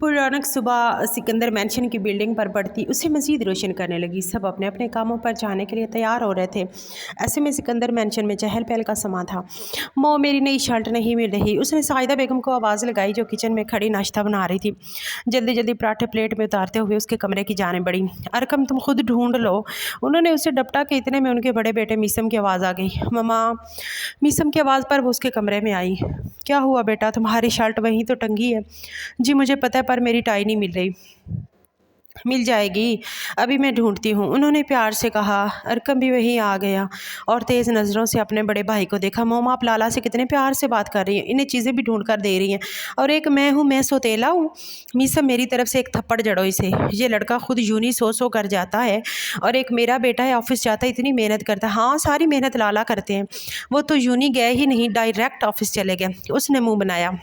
रौनक सुबह सिकंदर मेंशन की बिल्डिंग पर बढ़ती उसे मज़ीद रोशन करने लगी। सब अपने अपने कामों पर जाने के लिए तैयार हो रहे थे। ऐसे में सिकंदर मेंशन में चहल पहल का समा था। मो मेरी नई शर्ट नहीं मिल रही। उसने साहिदा बेगम को आवाज़ लगाई जो किचन में खड़ी नाश्ता बना रही थी। जल्दी जल्दी पराठे प्लेट में उतारते हुए उसके कमरे की जाने बढ़ी। अरकम तुम खुद ढूंढ लो। उन्होंने उसे डपटा के इतने में उनके बड़े बेटे मीसम की आवाज़ आ गई। ममा। मीसम की आवाज़ पर वो उसके कमरे में आई। क्या हुआ बेटा, तुम्हारी शर्ट वहीं तो टंगी है। जी मुझे पता है पर मेरी टाई नहीं मिल रही। मिल जाएगी, अभी मैं ढूंढती हूँ, उन्होंने प्यार से कहा। अरकम भी वहीं आ गया और तेज़ नज़रों से अपने बड़े भाई को देखा। मोम आप लाला से कितने प्यार से बात कर रही हैं, इन्हें चीज़ें भी ढूंढ कर दे रही हैं और एक मैं हूँ, मैं सोतेला हूँ। मीसम मेरी तरफ से एक थप्पड़ जड़ो इसे। ये लड़का खुद यूं सो कर जाता है और एक मेरा बेटा है ऑफिस जाता है, इतनी मेहनत करता है। हाँ सारी मेहनत लाला करते हैं, वो तो यूं गए ही नहीं, डायरेक्ट ऑफिस चले गए। उसने मुँह बनाया।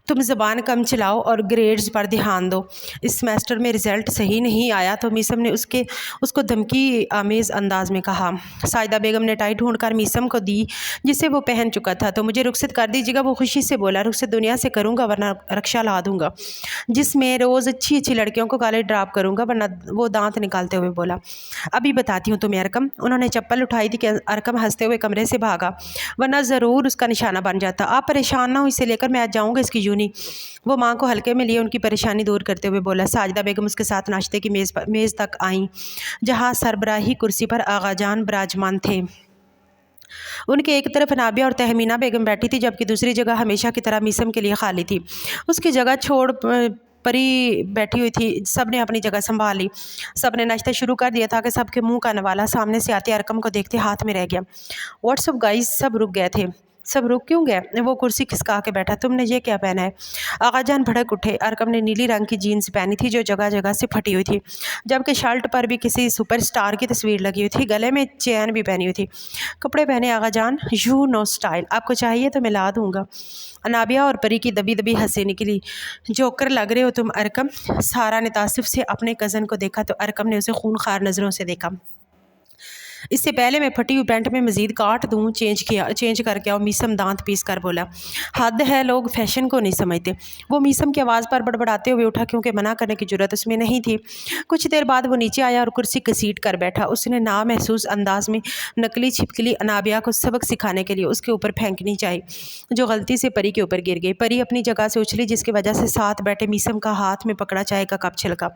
तुम ज़बान कम चलाओ और ग्रेड्स पर ध्यान दो। इस सेमेस्टर में रिज़ल्ट सही नहीं आया तो मीसम ने उसको धमकी आमेज़ अंदाज में कहा। साहिदा बेगम ने टाई ढूंढकर मीसम को दी जिसे वो पहन चुका था। तो मुझे रुखसत कर दीजिएगा। वो खुशी से बोला। रुखसत दुनिया से करूँगा वरना रक्षा ला दूँगा, जिसमें रोज़ अच्छी अच्छी लड़कियों को कॉलेज ड्रॉप करूँगा वरना। वो दांत निकालते हुए बोला। अभी बताती हूँ तुम्हें अरकम। उन्होंने चप्पल उठाई थी कि अरकम हंसते हुए कमरे से भागा, वरना ज़रूर उसका निशाना बन जाता। आप परेशान ना हो, इसे लेकर मैं आज जाऊँगा इसकी यूनी। वो माँ को हल्के में लिए उनकी परेशानी दूर करते हुए बोला। साजिदा बेगम उसके साथ नाश्ते की मेज़ तक आईं जहाँ सरबराही कुर्सी पर आगाजान विराजमान थे। उनके एक तरफ नाबिया और तहमीना बेगम बैठी थी जबकि दूसरी जगह हमेशा की तरह मीसम के लिए खाली थी। उसकी जगह छोड़ परी बैठी हुई थी। सब ने अपनी जगह संभाल ली। सब ने नाश्ता शुरू कर दिया था कि सबके मुंह का नवाला सामने से आते अरकम को देखते हाथ में रह गया। व्हाट्सअप गाइस, सब रुक गए थे। सब रुक क्यों गए? वो कुर्सी खिसका के बैठा। तुमने ये क्या पहना है? आगाजान भड़क उठे। अरकम ने नीली रंग की जीन्स पहनी थी जो जगह जगह से फटी हुई थी, जबकि शर्ट पर भी किसी सुपरस्टार की तस्वीर लगी हुई थी। गले में चैन भी पहनी हुई थी। कपड़े पहने आगाजान, यू नो स्टाइल। आपको चाहिए तो मैं ला दूंगा। अनाबिया और परी की दबी दबी हंसी निकली। जोकर लग रहे हो तुम अरकम। सारा ने तासुफ से अपने कज़न को देखा तो अरकम ने उसे खूनखार नज़रों से देखा। इससे पहले मैं फटी हुई पैंट में मज़ीद काट दूँ, चेंज करके आओ। मीसम दांत पीस कर बोला। हद है, लोग फैशन को नहीं समझते। वो मीसम की आवाज़ पर बड़बड़ाते हुए उठा क्योंकि मना करने की जरूरत उसमें नहीं थी। कुछ देर बाद वो नीचे आया और कुर्सी घसीट कर बैठा। उसने नामहसूस अंदाज में नकली छिपकली अनाबिया को सबक सिखाने के लिए उसके ऊपर फेंकनी चाहिए, जो गलती से परी के ऊपर गिर गई। परी अपनी जगह से उछली जिसकी वजह से साथ बैठे मीसम का हाथ में पकड़ा चाय का कप छिलका।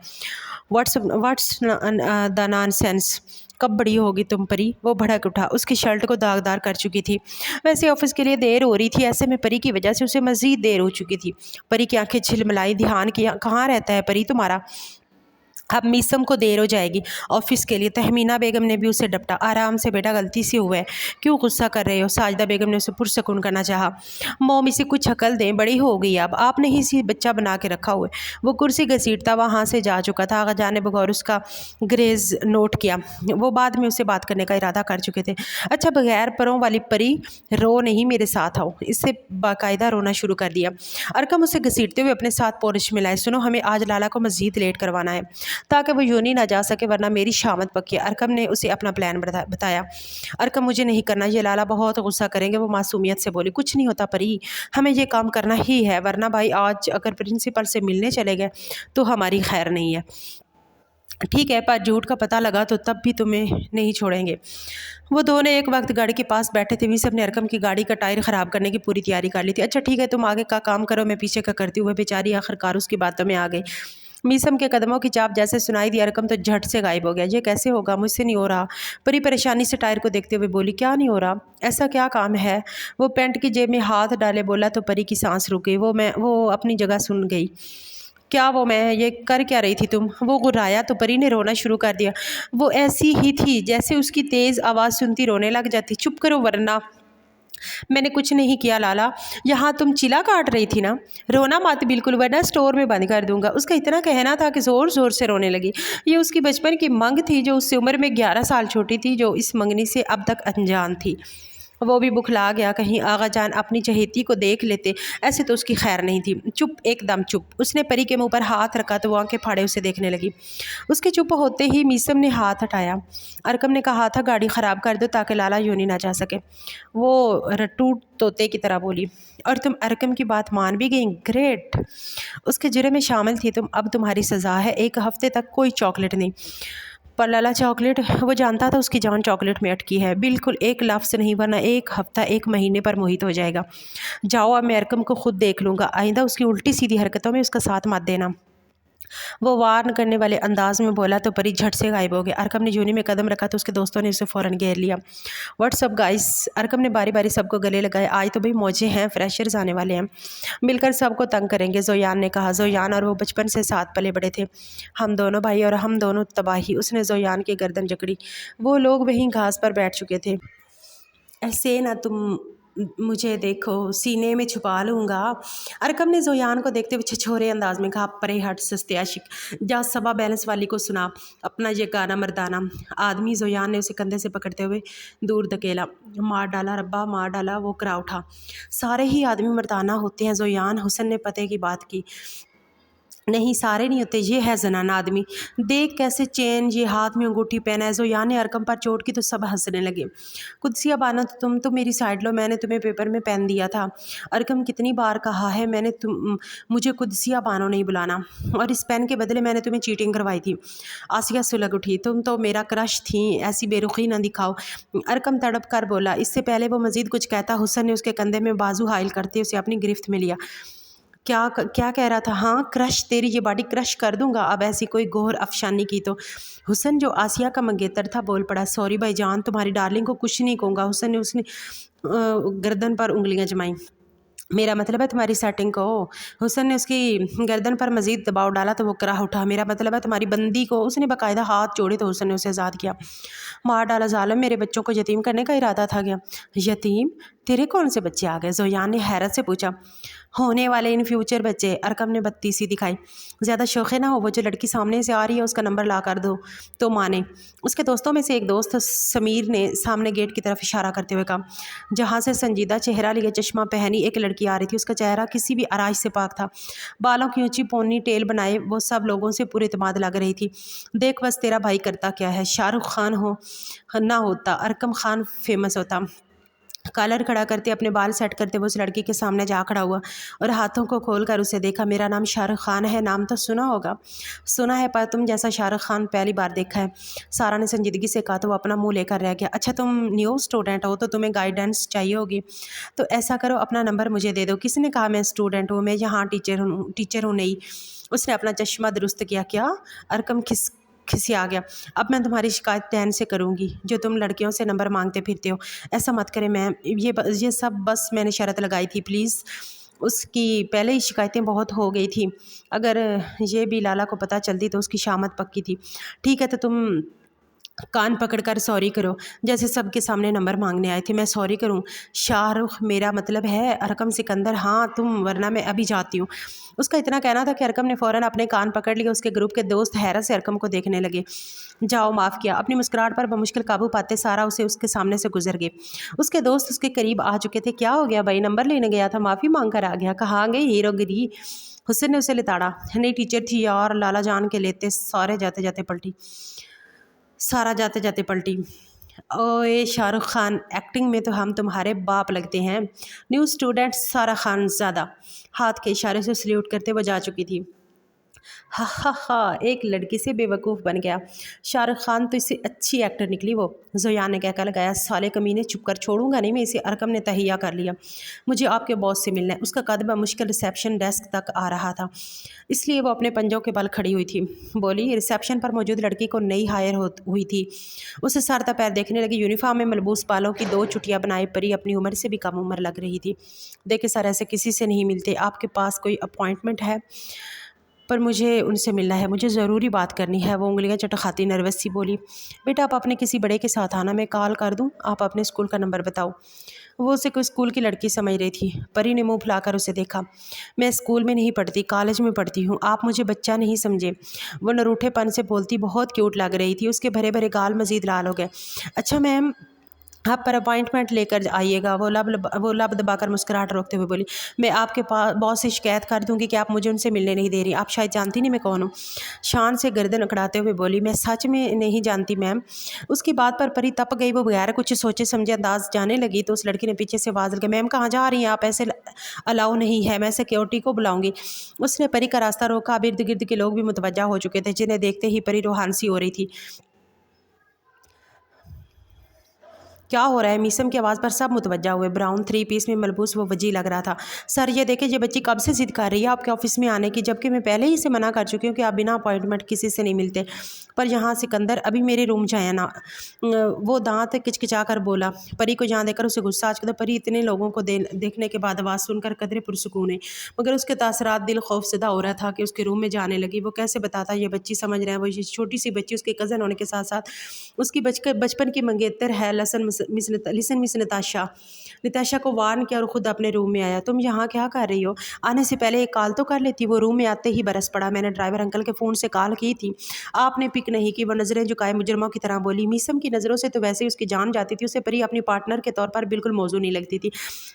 व्हाट्स द नॉनसेंस, कब बड़ी होगी तुम परी? वो भड़क उठा। उसकी शर्ट को दागदार कर चुकी थी। वैसे ऑफिस के लिए देर हो रही थी, ऐसे में परी की वजह से उसे मज़ीद देर हो चुकी थी। परी की आंखें झिलमिलाई। ध्यान किया, कहाँ रहता है परी तुम्हारा? अब मीसम को देर हो जाएगी ऑफिस के लिए। तहमीना बेगम ने भी उसे डपटा। आराम से बेटा, गलती से हुआ है, क्यों गुस्सा कर रहे हो? साजिदा बेगम ने उसे पुरसकून करना चाहा। मोम इसे कुछ अकल दें, बड़ी हो गई अब, आपने ही इसी बच्चा बना के रखा हुआ है। वो कुर्सी घसीटता वहाँ से जा चुका था। आगा जाने बगौर उसका ग्रेज नोट किया। वो बाद में उसे बात करने का इरादा कर चुके थे। अच्छा बगैर परों वाली परी, रो नहीं, मेरे साथ आओ। इससे बाकायदा रोना शुरू कर दिया। अरकम उसे घसीटते हुए अपने साथ पोरिश में लाए। सुनो, हमें आज लाला को मज़ीद लेट करवाना है ताकि वो यूनी ना जा सके वरना मेरी शामत पक्की। अरकम ने उसे अपना प्लान बताया। अरकम, मुझे नहीं करना, ये लाला बहुत गुस्सा करेंगे। वो मासूमियत से बोली। कुछ नहीं होता परी, हमें ये काम करना ही है, वरना भाई आज अगर प्रिंसिपल से मिलने चले गए तो हमारी खैर नहीं है। ठीक है, पर झूठ का पता लगा तो तब भी तुम्हें नहीं छोड़ेंगे। वो दोनों एक वक्त गाड़ी के पास बैठे थे। मीसम ने अरकम की गाड़ी का टायर ख़राब करने की पूरी तैयारी कर ली थी। अच्छा ठीक है, तुम आगे का काम करो, मैं पीछे का करती हुई। बेचारी आखिरकार उसकी बातों में आ गई। मीसम के कदमों की चाप जैसे सुनाई दी, अरकम तो झट से गायब हो गया। ये कैसे होगा, मुझसे नहीं हो रहा। परी परेशानी से टायर को देखते हुए बोली। क्या नहीं हो रहा? ऐसा क्या काम है? वो पैंट की जेब में हाथ डाले बोला तो परी की सांस रुक गई। वो अपनी जगह सुन गई। क्या वो मैं ये कर क्या रही थी तुम? वो गुर्राया तो परी ने रोना शुरू कर दिया। वो ऐसी ही थी जैसे उसकी तेज़ आवाज़ सुनती रोने लग जाती। चुप करो वरना। मैंने कुछ नहीं किया लाला, यहाँ तुम चिला काट रही थी ना। रोना मत बिल्कुल, वरना स्टोर में बंद कर दूंगा। उसका इतना कहना था कि ज़ोर ज़ोर से रोने लगी। ये उसकी बचपन की मंग थी जो उससे उम्र में 11 साल छोटी थी, जो इस मंगनी से अब तक अनजान थी। वो بھی بکھلا گیا، کہیں آغا جان اپنی چہیتی کو دیکھ لیتے، ایسے تو اس کی خیر نہیں تھی۔ چپ، ایک دم چپ۔ اس نے پری کے منہ پر ہاتھ رکھا تو وہ آنکھیں پھاڑے اسے دیکھنے لگی۔ اس کے چپ ہوتے ہی میثم نے ہاتھ ہٹایا۔ ارکم نے کہا تھا گاڑی خراب کر دو تاکہ لالا یونی نہ جا سکے۔ وہ رٹو طوطے کی طرح بولی، اور تم ارکم کی بات مان بھی گئیں؟ گریٹ! اس کے جرم میں شامل تھی تم، اب تمہاری سزا ہے 1 ہفتے تک کوئی چاکلیٹ نہیں۔ پر لالا چاکلیٹ، وہ جانتا تھا اس کی جان چاکلیٹ میں اٹکی ہے۔ بالکل 1 لفظ نہیں، ورنہ 1 ہفتہ 1 مہینے پر محیط ہو جائے گا۔ جاؤ، اب میں ارکم کو خود دیکھ لوں گا، آئندہ اس کی الٹی سیدھی حرکتوں میں اس کا ساتھ مت دینا۔ وہ وارن کرنے والے انداز میں بولا تو پری جھٹ سے غائب ہو گیا۔ ارکم نے یونی میں قدم رکھا تو اس کے دوستوں نے اسے فوراً گھیر لیا۔ What's up guys? ارکم نے باری باری سب کو گلے لگائے۔ آج تو بھئی موجیں ہیں، فریشرز آنے والے ہیں، مل کر سب کو تنگ کریں گے، زویان نے کہا۔ زویان اور وہ بچپن سے ساتھ پلے بڑے تھے، ہم دونوں بھائی اور ہم دونوں تباہی۔ اس نے زویان کی گردن جکڑی۔ وہ لوگ وہیں گھاس پر بیٹھ چکے تھے۔ ایسے نہ تم مجھے دیکھو، سینے میں چھپا لوں گا۔ ارکم نے زویان کو دیکھتے ہوئے چھچھورے انداز میں کہا، پرے ہٹ سستے عاشق، جا صبا بیلنس والی کو سنا اپنا یہ گانا مردانہ۔ آدمی زویان نے اسے کندھے سے پکڑتے ہوئے دور دھکیلا۔ مار ڈالا ربا، مار ڈالا۔ وہ کرا اٹھا۔ سارے ہی آدمی مردانہ ہوتے ہیں زویان، حسن نے پتے کی بات کی۔ نہیں، سارے نہیں ہوتے، یہ ہے زنانہ آدمی، دیکھ کیسے چین، یہ ہاتھ میں انگوٹھی پہنا ہے۔ زویان نے ارکم پر چوٹ کی تو سب ہنسنے لگے۔ قدسیہ بانو، تم تو میری سائڈ لو، میں نے تمہیں پیپر میں پین دیا تھا۔ ارکم، کتنی بار کہا ہے میں نے مجھے قدسیہ بانو نہیں بلانا، اور اس پین کے بدلے میں نے تمہیں چیٹنگ کروائی تھی۔ آسیہ سلگ اٹھی، تم تو میرا کرش تھیں، ایسی بے رخی نہ دکھاؤ۔ ارکم تڑپ کر بولا۔ اس سے پہلے وہ مزید کچھ کہتا، حسن نے اس کے کندھے میں بازو حائل کرتے اسے اپنی گرفت میں لیا۔ کیا کہہ رہا تھا؟ ہاں، کرش، تیری یہ باڈی کرش کر دوں گا اب ایسی کوئی گوہر افشانی کی تو۔ حسن جو آسیہ کا منگیتر تھا بول پڑا، سوری بھائی جان، تمہاری ڈارلنگ کو کچھ نہیں کہوں گا۔ حسن نے اس نے گردن پر انگلیاں جمائیں۔ میرا مطلب ہے تمہاری سیٹنگ کو۔ حسن نے اس کی گردن پر مزید دباؤ ڈالا تو وہ کراہ اٹھا۔ میرا مطلب ہے تمہاری بندی کو۔ اس نے باقاعدہ ہاتھ جوڑے تو حسن نے اسے آزاد کیا۔ مار ڈالا ظالم، میرے بچوں کو یتیم کرنے کا ارادہ تھا کیا؟ یتیم؟ تیرے کون سے بچے آ گئے؟ زویان نے حیرت سے پوچھا۔ ہونے والے ان فیوچر بچے، ارکم نے بدتیسی دکھائی۔ زیادہ شوخے نہ ہو، وہ جو لڑکی سامنے سے آ رہی ہے اس کا نمبر لا کر دو تو مانے۔ اس کے دوستوں میں سے ایک دوست سمیر نے سامنے گیٹ کی طرف اشارہ کرتے ہوئے کہا، جہاں سے سنجیدہ چہرہ لیے چشمہ پہنی ایک لڑکی آ رہی تھی۔ اس کا چہرہ کسی بھی آرائش سے پاک تھا، بالوں کی اونچی پونی ٹیل بنائے وہ سب لوگوں سے پورے اعتماد لگ رہی تھی۔ دیکھ بس تیرا بھائی کرتا کیا ہے، شاہ رخ خان نہ ہوتا ارکم خان فیمس ہوتا۔ کالر کھڑا کرتے، اپنے بال سیٹ کرتے وہ اس لڑکی کے سامنے جا کھڑا ہوا اور ہاتھوں کو کھول کر اسے دیکھا۔ میرا نام شاہ رخ خان ہے، نام تو سنا ہوگا؟ سنا ہے، پر تم جیسا شاہ رخ خان پہلی بار دیکھا ہے، سارا نے سنجیدگی سے کہا تو وہ اپنا منہ لے کر رہ گیا۔ اچھا، تم نیو اسٹوڈنٹ ہو تو تمہیں گائیڈنس چاہیے ہوگی، تو ایسا کرو اپنا نمبر مجھے دے دو۔ کس نے کہا میں اسٹوڈنٹ ہوں؟ میں یہاں ٹیچر ہوں نہیں۔ اس نے اپنا چشمہ درست کیا۔ کیا؟ ارکم کھسیا گیا۔ اب میں تمہاری شکایت ڈین سے کروں گی، جو تم لڑکیوں سے نمبر مانگتے پھرتے ہو۔ ایسا مت کرے میم، یہ سب بس میں نے شرط لگائی تھی، پلیز۔ اس کی پہلے ہی شکایتیں بہت ہو گئی تھی، اگر یہ بھی لالا کو پتہ چلتی تو اس کی شامت پکی تھی۔ ٹھیک ہے، تو تم کان پکڑ کر سوری کرو، جیسے سب کے سامنے نمبر مانگنے آئے تھے۔ میں سوری کروں؟ شاہ رخ میرا مطلب ہے ارکم سکندر، ہاں تم، ورنہ میں ابھی جاتی ہوں۔ اس کا اتنا کہنا تھا کہ ارکم نے فوراً اپنے کان پکڑ لیے۔ اس کے گروپ کے دوست حیرت سے ارکم کو دیکھنے لگے۔ جاؤ، معاف کیا۔ اپنی مسکراہٹ پر بمشکل قابو پاتے سارا اس کے سامنے سے گزر گئے۔ اس کے دوست اس کے قریب آ چکے تھے۔ کیا ہو گیا بھائی؟ نمبر لینے گیا تھا، معافی مانگ کر آ گیا، کہاں گئی ہیرو گری؟ حسن نے اسے لتاڑا۔ نئی ٹیچر تھی یار، لالا جان کے لیتے سارا جاتے جاتے پلٹی۔ اوے شاہ رخ خان، ایکٹنگ میں تو ہم تمہارے باپ لگتے ہیں۔ نیو اسٹوڈنٹ سارا خان زادہ، ہاتھ کے اشارے سے سلیوٹ کرتے وہ جا چکی تھی۔ ہا ہا ہا، ایک لڑکی سے بے وقوف بن گیا شاہ رخ خان، تو اس سے اچھی ایکٹر نکلی وہ، زویان نے کہہ کر لگایا۔ سالے کمینے، چپ کر، چھوڑوں گا نہیں میں اسے۔ ارکم نے تہیہ کر لیا، مجھے آپ کے باس سے ملنا ہے۔ اس کا قد بمشکل ریسیپشن ڈیسک تک آ رہا تھا، اس لیے وہ اپنے پنجوں کے بل کھڑی ہوئی تھی۔ بولی، ریسیپشن پر موجود لڑکی کو نئی ہائر ہوئی تھی، اسے سر تا پیر دیکھنے لگی۔ یونیفارم میں ملبوس بالوں کی 2 چٹیاں بنائے پری اپنی عمر سے بھی کم عمر لگ رہی تھی۔ دیکھیں سر، ایسے کسی سے نہیں ملتے، آپ کے پاس کوئی اپوائنٹمنٹ ہے؟ پر مجھے ان سے ملنا ہے، مجھے ضروری بات کرنی ہے۔ وہ انگلیاں چٹکھاتی نروس سی بولی، بیٹا آپ اپنے کسی بڑے کے ساتھ آنا، میں کال کر دوں، آپ اپنے اسکول کا نمبر بتاؤ۔ وہ اسے کوئی اسکول کی لڑکی سمجھ رہی تھی۔ پری نے منہ پھلا کر اسے دیکھا۔ میں اسکول میں نہیں پڑھتی، کالج میں پڑھتی ہوں، آپ مجھے بچہ نہیں سمجھے۔ وہ نروٹھے پن سے بولتی بہت کیوٹ لگ رہی تھی، اس کے بھرے بھرے گال مزید لال ہو گئے۔ اچھا میم، आप पर अपॉइंटमेंट लेकर आइएगा। वो लब दबाकर मुस्कुराहट रोकते हुए बोली, मैं आपके बॉस से शिकायत कर दूंगी कि आप मुझे उनसे मिलने नहीं दे रही। आप शायद जानती नहीं मैं कौन हूँ। शान से गर्दन अकड़ाते हुए बोली, मैं सच में नहीं जानती मैम। उसकी बात पर परी तप गई। वो बगैर कुछ सोचे समझे अंदाज जाने लगी तो उस लड़की ने पीछे से आवाज़ लगाई, मैम कहाँ जा रही हैं आप? ऐसे अलाउ नहीं है, मैं सिक्योरिटी को बुलाऊंगी। उसने परी का रास्ता रोका। अब इर्द गिर्द के लोग भी मुतवज्जा हो चुके थे, जिन्हें देखते ही परी रूहान सी हो रही थी। क्या हो रहा है? मीसम की आवाज़ पर सब मुतवज्जा हुए। ब्राउन 3 पीस में मलबूस वो वजी लग रहा था। सर ये देखे, ये बच्ची कब से ज़िद कर रही है आपके ऑफिस में आने की, जबकि मैं पहले ही इसे मना कर चुकी हूँ कि आप बिना अपॉइंटमेंट किसी से नहीं मिलते। पर यहाँ सिकंदर अभी मेरे रूम जाए ना। वो दांत किचकिचा कर बोला। परी को जहाँ देखकर उसे गुस्सा आ चुका था। परी इतने लोगों को देखने के बाद आवाज़ सुनकर कदरे पुरसुकून है, मगर उसके तासरात दिल खौफजदा हो रहा था कि उसके रूम में जाने लगी। वो कैसे बताता ये बच्ची समझ रहे हैं, वो छोटी सी बच्ची उसके कज़न होने के साथ साथ उसकी बचपन की मंगेतर है। लिसन मिस नताशा को वार्न किया और ख़ुद अपने रूम में आया। तुम यहाँ क्या कर रही हो? आने से पहले एक कॉल तो कर लेती। वो रूम में आते ही बरस पड़ा। मैंने ड्राइवर अंकल के फ़ोन से कॉल की थी, आपने पिक नहीं की। वो नज़रें झुकाए मुजरमों की तरह बोली। मीसम की नज़रों से तो वैसे ही उसकी जान जाती थी। उसे परी अपनी पार्टनर के तौर पर बिल्कुल मौजू नहीं लगती थी।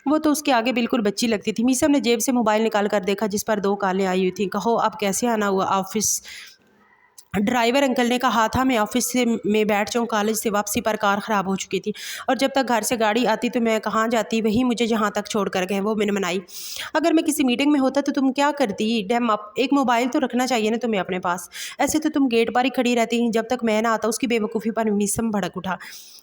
वो तो उसके आगे बिल्कुल बच्ची लगती थी। मीसम ने जेब से मोबाइल निकाल कर देखा जिस पर 2 कॉलें आई हुई थी। कहो अब कैसे आना हुआ ऑफिस? ड्राइवर अंकल ने कहा था मैं ऑफिस से में बैठ जाऊँ, कॉलेज से वापसी पर कार ख़राब हो चुकी थी और जब तक घर से गाड़ी आती तो मैं कहाँ जाती, वही मुझे जहाँ तक छोड़ कर गए। वो मैंने मनाई, अगर मैं किसी मीटिंग में होता तो तुम क्या करती? डैम अप, एक मोबाइल तो रखना चाहिए ना तुम्हें अपने पास। ऐसे तो तुम गेट पर ही खड़ी रहती जब तक मैं ना आता। उसकी बेवकूफ़ी पर मीसम भड़क उठा।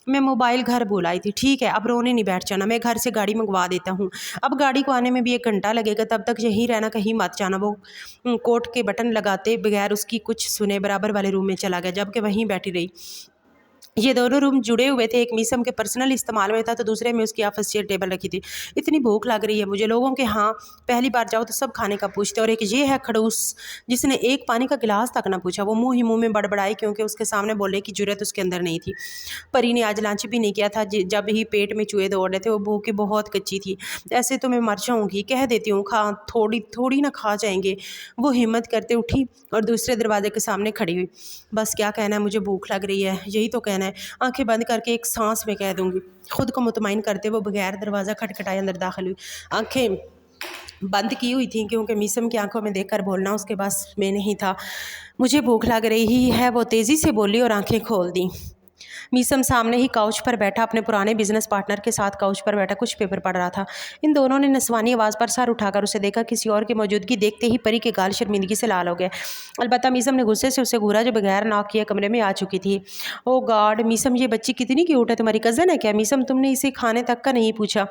मैं मोबाइल घर बुलाई थी। ठीक है, अब रोने नहीं बैठ जाना, मैं घर से गाड़ी मंगवा देता हूँ। अब गाड़ी को आने में भी 1 घंटा लगेगा, तब तक यहीं रहना, कहीं मत जाना। वो कोट के बटन लगाते बगैर उसकी कुछ सुने बराबर वाले रूम में चला गया, जबकि वहीं बैठी रही। ये दोनों रूम जुड़े हुए थे। एक मीसम के पर्सनल इस्तेमाल में था तो दूसरे में उसकी ऑफिस चेयर टेबल रखी थी। इतनी भूख लग रही है मुझे, लोगों के यहाँ पहली बार जाओ तो सब खाने का पूछते, और एक ये है खड़ूस जिसने एक पानी का गिलास तक ना पूछा। वो मुंह ही मुंह में बड़बड़ाई क्योंकि उसके सामने बोलने की जुर्रत उसके अंदर नहीं थी। परी ने आज लंच भी नहीं किया था। जब ही पेट में चूहे दौड़ रहे थे, वो भूख बहुत कच्ची थी। ऐसे तो मैं मर जाऊँगी, कह देती हूँ, खा थोड़ी थोड़ी ना खा जाएंगे। वो हिम्मत करते उठी और दूसरे दरवाजे के सामने खड़ी हुई। बस क्या कहना है, मुझे भूख लग रही है, यही तो कहना है। आंखें बंद करके एक सांस में कह दूंगी। खुद को मुतमईन करते वो बगैर दरवाज़ा खटखटाए अंदर दाखिल हुई। आंखें बंद की हुई थी क्योंकि मीसम की आंखों में देखकर बोलना उसके पास में नहीं था। मुझे भूख लग रही है, वो तेज़ी से बोली और आंखें खोल दी। मीसम सामने ही काउच पर बैठा अपने पुराने बिजनेस पार्टनर के साथ काउच पर बैठा कुछ पेपर पढ़ रहा था। इन दोनों ने नस्वानी आवाज़ पर सर उठाकर उसे देखा। किसी और की मौजूदगी देखते ही परी के गाल शर्मिंदगी से लाल हो गए। अलबत्ता मीसम ने गुस्से से उसे घूरा जो बगैर नॉक किए कमरे में आ चुकी थी। ओ गॉड मीसम, ये बच्ची कितनी क्यूट है, तुम्हारी कज़न है क्या? मीसम, तुमने इसे खाने तक का नहीं पूछा?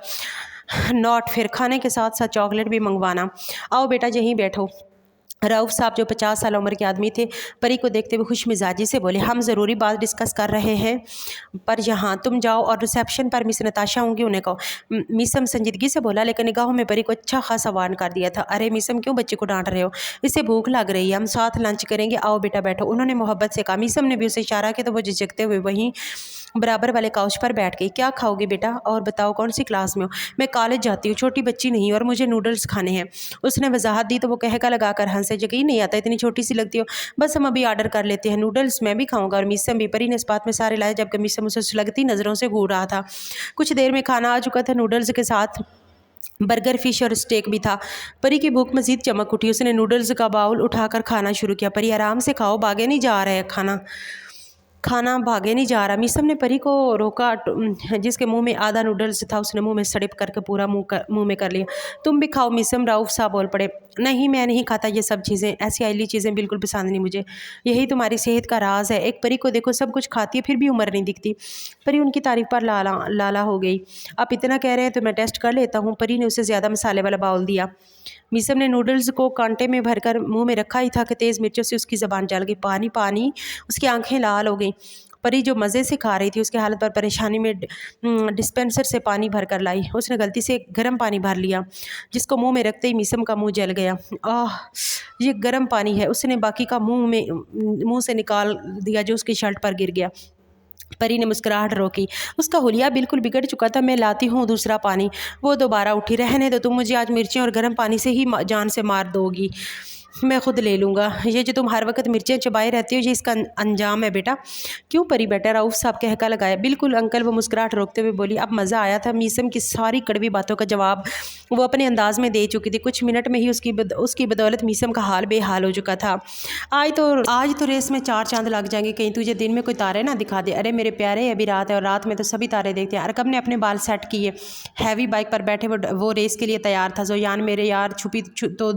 नॉट, फिर खाने के साथ साथ चॉकलेट भी मंगवाना। आओ बेटा यहीं बैठो। रऊफ़ साहब जो 50 साल उम्र के आदमी थे परी को देखते हुए खुश मिजाजी से बोले, हम ज़रूरी बात डिस्कस कर रहे हैं, पर यहाँ तुम जाओ और रिसेप्शन पर मिस नताशा होंगी, उन्हें कहो। मीसम संजीदगी से बोला, लेकिन निगाहों में परी को अच्छा खासा वार्न कर दिया था। अरे मीसम, क्यों बच्चे को डांट रहे हो? इसे भूख लग रही है, हम साथ लंच करेंगे, आओ बेटा बैठो, उन्होंने मोहब्बत से कहा। मीसम ने भी उसे इशारा किया तो वो झिझकते हुए वहीं बराबर वाले काउच पर बैठ गई। क्या खाओगी बेटा? और बताओ कौन सी क्लास में हो? मैं कॉलेज जाती हूँ, छोटी बच्ची नहीं और मुझे नूडल्स खाने हैं। उसने वजाहत दी तो वो कहका लगाकर हंसे। यकीन नहीं आता इतनी छोटी सी लगती हो। बस हम अभी ऑर्डर कर लेते हैं, नूडल्स मैं भी खाऊंगा और मीसम भी। परी ने इस बात में सारे लाए जबकि मीसम उसे सुलगती नज़रों से घूर रहा था। कुछ देर में खाना आ चुका था। नूडल्स के साथ बर्गर, फिश और स्टेक भी था। परी की भूख मजीद चमक उठी। उसने नूडल्स का बाउल उठाकर खाना शुरू किया। परी आराम से खाओ, भागे नहीं जा रहा है खाना भागे नहीं जा रहा। मीसम ने परी को रोका, जिसके मुंह में आधा नूडल्स था उसने मुंह में सड़प करके पूरा मुंह में कर लिया। तुम भी खाओ मीसम, रऊफ़ साहब बोल पड़े। नहीं, मैं नहीं खाता ये सब चीज़ें, ऐसी आयली चीज़ें बिल्कुल पसंद नहीं मुझे। यही तुम्हारी सेहत का राज है। एक परी को देखो, सब कुछ खाती है फिर भी उम्र नहीं दिखती। परी उनकी तारीफ पर लाला हो गई। आप इतना कह रहे हैं तो मैं टेस्ट कर लेता हूँ। परी ने उसे ज़्यादा मसाले वाला बाउल दिया। मीसम ने नूडल्स को कांटे में भरकर मुंह में रखा ही था कि तेज़ मिर्चों से उसकी ज़बान जल गई। पानी पानी, उसकी आंखें लाल हो गईं। परी जो मज़े से खा रही थी उसकी हालत पर परेशानी में डिस्पेंसर से पानी भर कर लाई। उसने गलती से गर्म पानी भर लिया जिसको मुंह में रखते ही मीसम का मुंह जल गया। आह, ये गर्म पानी है। उसने बाकी का मुंह से निकाल दिया जो उसकी शर्ट पर गिर गया। परी ने मुस्कुराहट रोकी। उसका हुलिया बिल्कुल बिगड़ चुका था। मैं लाती हूँ दूसरा पानी। वो दोबारा उठी। रहने दो, तुम मुझे आज मिर्चें और गर्म पानी से ही जान से मार दोगी। मैं खुद ले लूँगा। ये जो तुम हर वक्त मिर्चें चबाए रहती हो ये इसका अंजाम है बेटा। क्यों परी बेटा, रऊफ़ साहब के हका लगाया। बिल्कुल अंकल, वो मुस्कुराहट रोकते हुए बोली। अब मज़ा आया था। मीसम की सारी कड़वी बातों का जवाब वो अपने अंदाज में दे चुकी थी। कुछ मिनट में ही उसकी बदौलत मीसम का हाल बेहाल हो चुका था। आज तो रेस में 4 चांद लग जाएंगे, कहीं तुझे दिन में कोई तारे ना दिखा दे। अरे मेरे प्यारे, अभी रात है और रात में तो सभी तारे देखते हैं। अरकम ने अपने बाल सेट किए, हैवी बाइक पर बैठे वो रेस के लिए तैयार था। जोयान मेरे यार जप्फी तो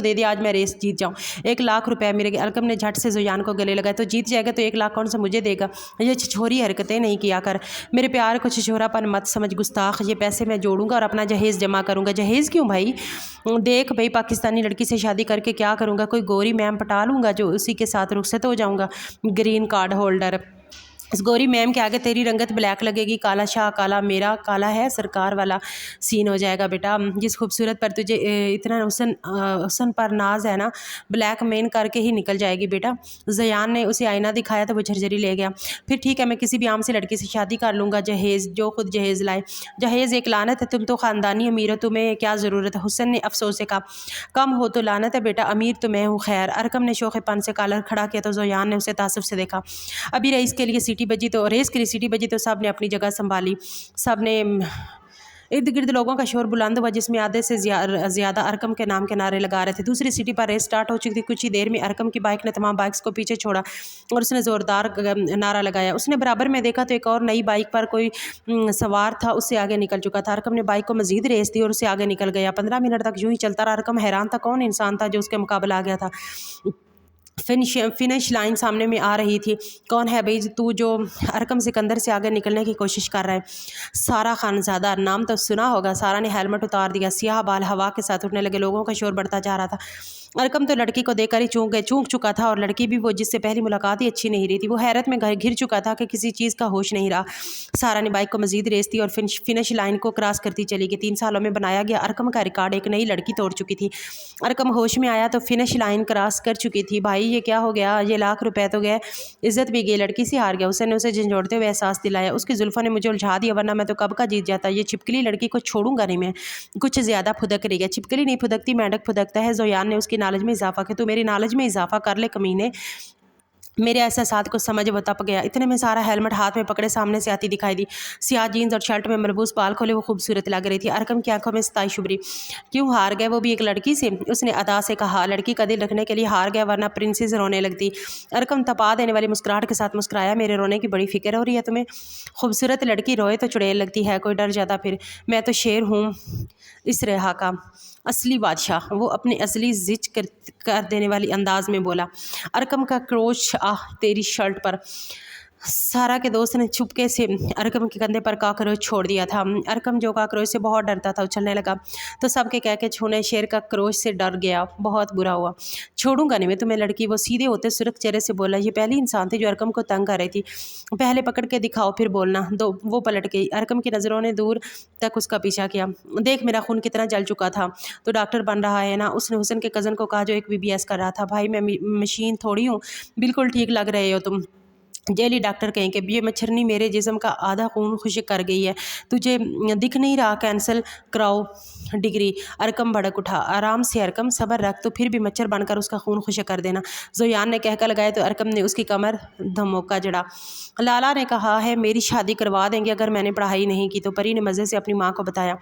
दे दे, आज मैं रेस जीत जाऊँ। 1 लाख रुपए मेरे। अरकम ने झट से जोयान को गले लगाया। तो जीत जाएगा तो 1 लाख कौन सा मुझे देगा? ये छिछोरी हरकतें नहीं किया कर। मेरे प्यार को छिछोरापन मत समझ गुस्ताख। ये पैसे मैं जोड़ूंगा और अपना जहेज़ जमा करूंगा। जहेज़ क्यों भाई? देख भाई, पाकिस्तानी लड़की से शादी करके क्या करूंगा? कोई गोरी मैम पटा लूंगा जो उसी के साथ रुखसत हो जाऊंगा। Green card holder. इस गोरी मैम के आगे तेरी रंगत ब्लैक लगेगी। काला शाह काला, मेरा काला है सरकार वाला सीन हो जाएगा बेटा। जिस खूबसूरत पर तुझे इतना हुसन पर नाज है ना, ब्लैक मेन करके ही निकल जाएगी बेटा। जयान ने उसे आईना दिखाया तो वो झरझरी ले गया। फिर ठीक है, मैं किसी भी आम से लड़की से शादी कर लूँगा। जहेज़ जो खुद जहेज़ लाए। जहेज़ एक लानत है, तुम तो ख़ानदानी अमीर हो, तुम्हें क्या ज़रूरत है? हुसन ने अफसोस से कहा। कम हो तो लानत है बेटा, अमीर तो मैं हूँ। खैर। अरकम ने शोखेपन से कॉलर खड़ा किया तो जोयान ने उसे तासुफ से देखा। अभी रेस के लिए सीटी बजी तो सब ने अपनी जगह संभाली। सब ने इर्द गिर्द लोगों का शोर बुलंद हुआ, जिसमें आधे से ज़्यादा अरकम के नाम के नारे लगा रहे थे। दूसरी सीटी पर रेस स्टार्ट हो चुकी थी। कुछ ही देर में अरकम की बाइक ने तमाम बाइक्स को पीछे छोड़ा और उसने ज़ोरदार नारा लगाया। उसने बराबर में देखा तो एक और नई बाइक पर कोई सवार था, उससे आगे निकल चुका था। अरकम ने बाइक को मजीद रेस दी और उससे आगे निकल गया। 15 मिनट तक यूं ही चलता रहा। अरकम हैरान था, कौन इंसान था जो उसके मुकाबला आ गया था। फिनिश लाइन सामने में आ रही थी। कौन है भाई तू जो अरकम सिकंदर से आगे निकलने की कोशिश कर रहा है? सारा खानज़ादा, नाम तो सुना होगा। सारा ने हेलमेट उतार दिया। सियाह बाल हवा के साथ उठने लगे। लोगों का शोर बढ़ता जा रहा था। अरकम तो लड़की को देखकर ही चूक चुका था और लड़की भी, वो जिससे पहली मुलाकात ही अच्छी नहीं रही थी। वो हैरत में घिर चुका था कि किसी चीज़ का होश नहीं रहा। सारा ने बाइक को मजीद रेस दी और फिनिश लाइन को क्रॉस करती चली गई। 3 सालों में बनाया गया अरकम का रिकॉर्ड एक नई लड़की तोड़ चुकी थी। अरकम होश में आया तो फिनिश लाइन क्रॉस कर चुकी थी। भाई ये क्या हो गया? ये लाख रुपए तो गए, इज्जत भी गई, लड़की से हार गया। उसने उसे झंझोड़ते हुए एहसास दिलाया। उसकी जुल्फों ने मुझे उलझा दिया, वरना मैं तो कब का जीत जाता। ये छिपकली लड़की को छोड़ूंगा नहीं मैं। कुछ ज़्यादा फुदक रही है। छिपकली नहीं फुदकती, मेंढक फुदकता है। जोयान ने उसकी नॉलेज में इजाफा किया। तू मेरी नॉलेज में इजाफा कर ले कमीने, मेरे एहसास को समझ वो तप गया। इतने में सारा हेलमेट हाथ में पकड़े सामने से आती दिखाई दी। सियाह जीन्स और शर्ट में मलबूस बाल खोले वो खूबसूरत लग रही थी। अरकम की आंखों में सताइश उभरी। क्यों हार गए, वो भी एक लड़की से? उसने अदा से कहा। लड़की का दिल रखने के लिए हार गया, वरना प्रिंसेस रोने लगती। अरकम तपा देने वाली मुस्कुराहट के साथ मुस्कुराया। मेरे रोने की बड़ी फिक्र हो रही है तुम्हें? खूबसूरत लड़की रोए तो चुड़ैल लगती है, कोई डर जाता फिर? मैं तो शेर हूँ इस रेहा का, असली बादशाह। वो अपनी असली जिच कर देने वाली अंदाज में बोला। अरकम का क्रोश तेरी शर्ट पर। सारा के दोस्त ने छुपके से अरकम के कंधे पर काकरोच छोड़ दिया था। अरकम जो काकरोच से बहुत डरता था, उछलने लगा तो सबके कह के छूने शेर का क्रोच से डर गया। बहुत बुरा हुआ। छोड़ूंगा नहीं मैं तुम्हें लड़की। वो सीधे होते सुरख चेहरे से बोला। ये पहली इंसान थी जो अरकम को तंग कर रही थी। पहले पकड़ के दिखाओ फिर बोलना। वो पलट गई। अरकम की नज़रों ने दूर तक उसका पीछा किया। देख मेरा खून कितना जल चुका था। तो डॉक्टर बन रहा है ना? उसने हुसन के कज़न को कहा जो एक BBS कर रहा था। भाई मैं मशीन थोड़ी हूँ, बिल्कुल ठीक लग रहे हो तुम। जेली डॉक्टर कहें कि ये मच्छरनी मेरे जिस्म का आधा खून खुश्क कर गई है। तुझे दिख नहीं रहा? कैंसिल कराओ डिग्री। अरकम भड़क उठा। आराम से अरकम, सब्र रख, तो फिर भी मच्छर बनकर उसका खून खुश्क कर देना। जोयान ने कहकर लगाया तो अरकम ने उसकी कमर धमोका जड़ा। लाला ने कहा है मेरी शादी करवा देंगे अगर मैंने पढ़ाई नहीं की तो। परी ने मज़े से अपनी माँ को बताया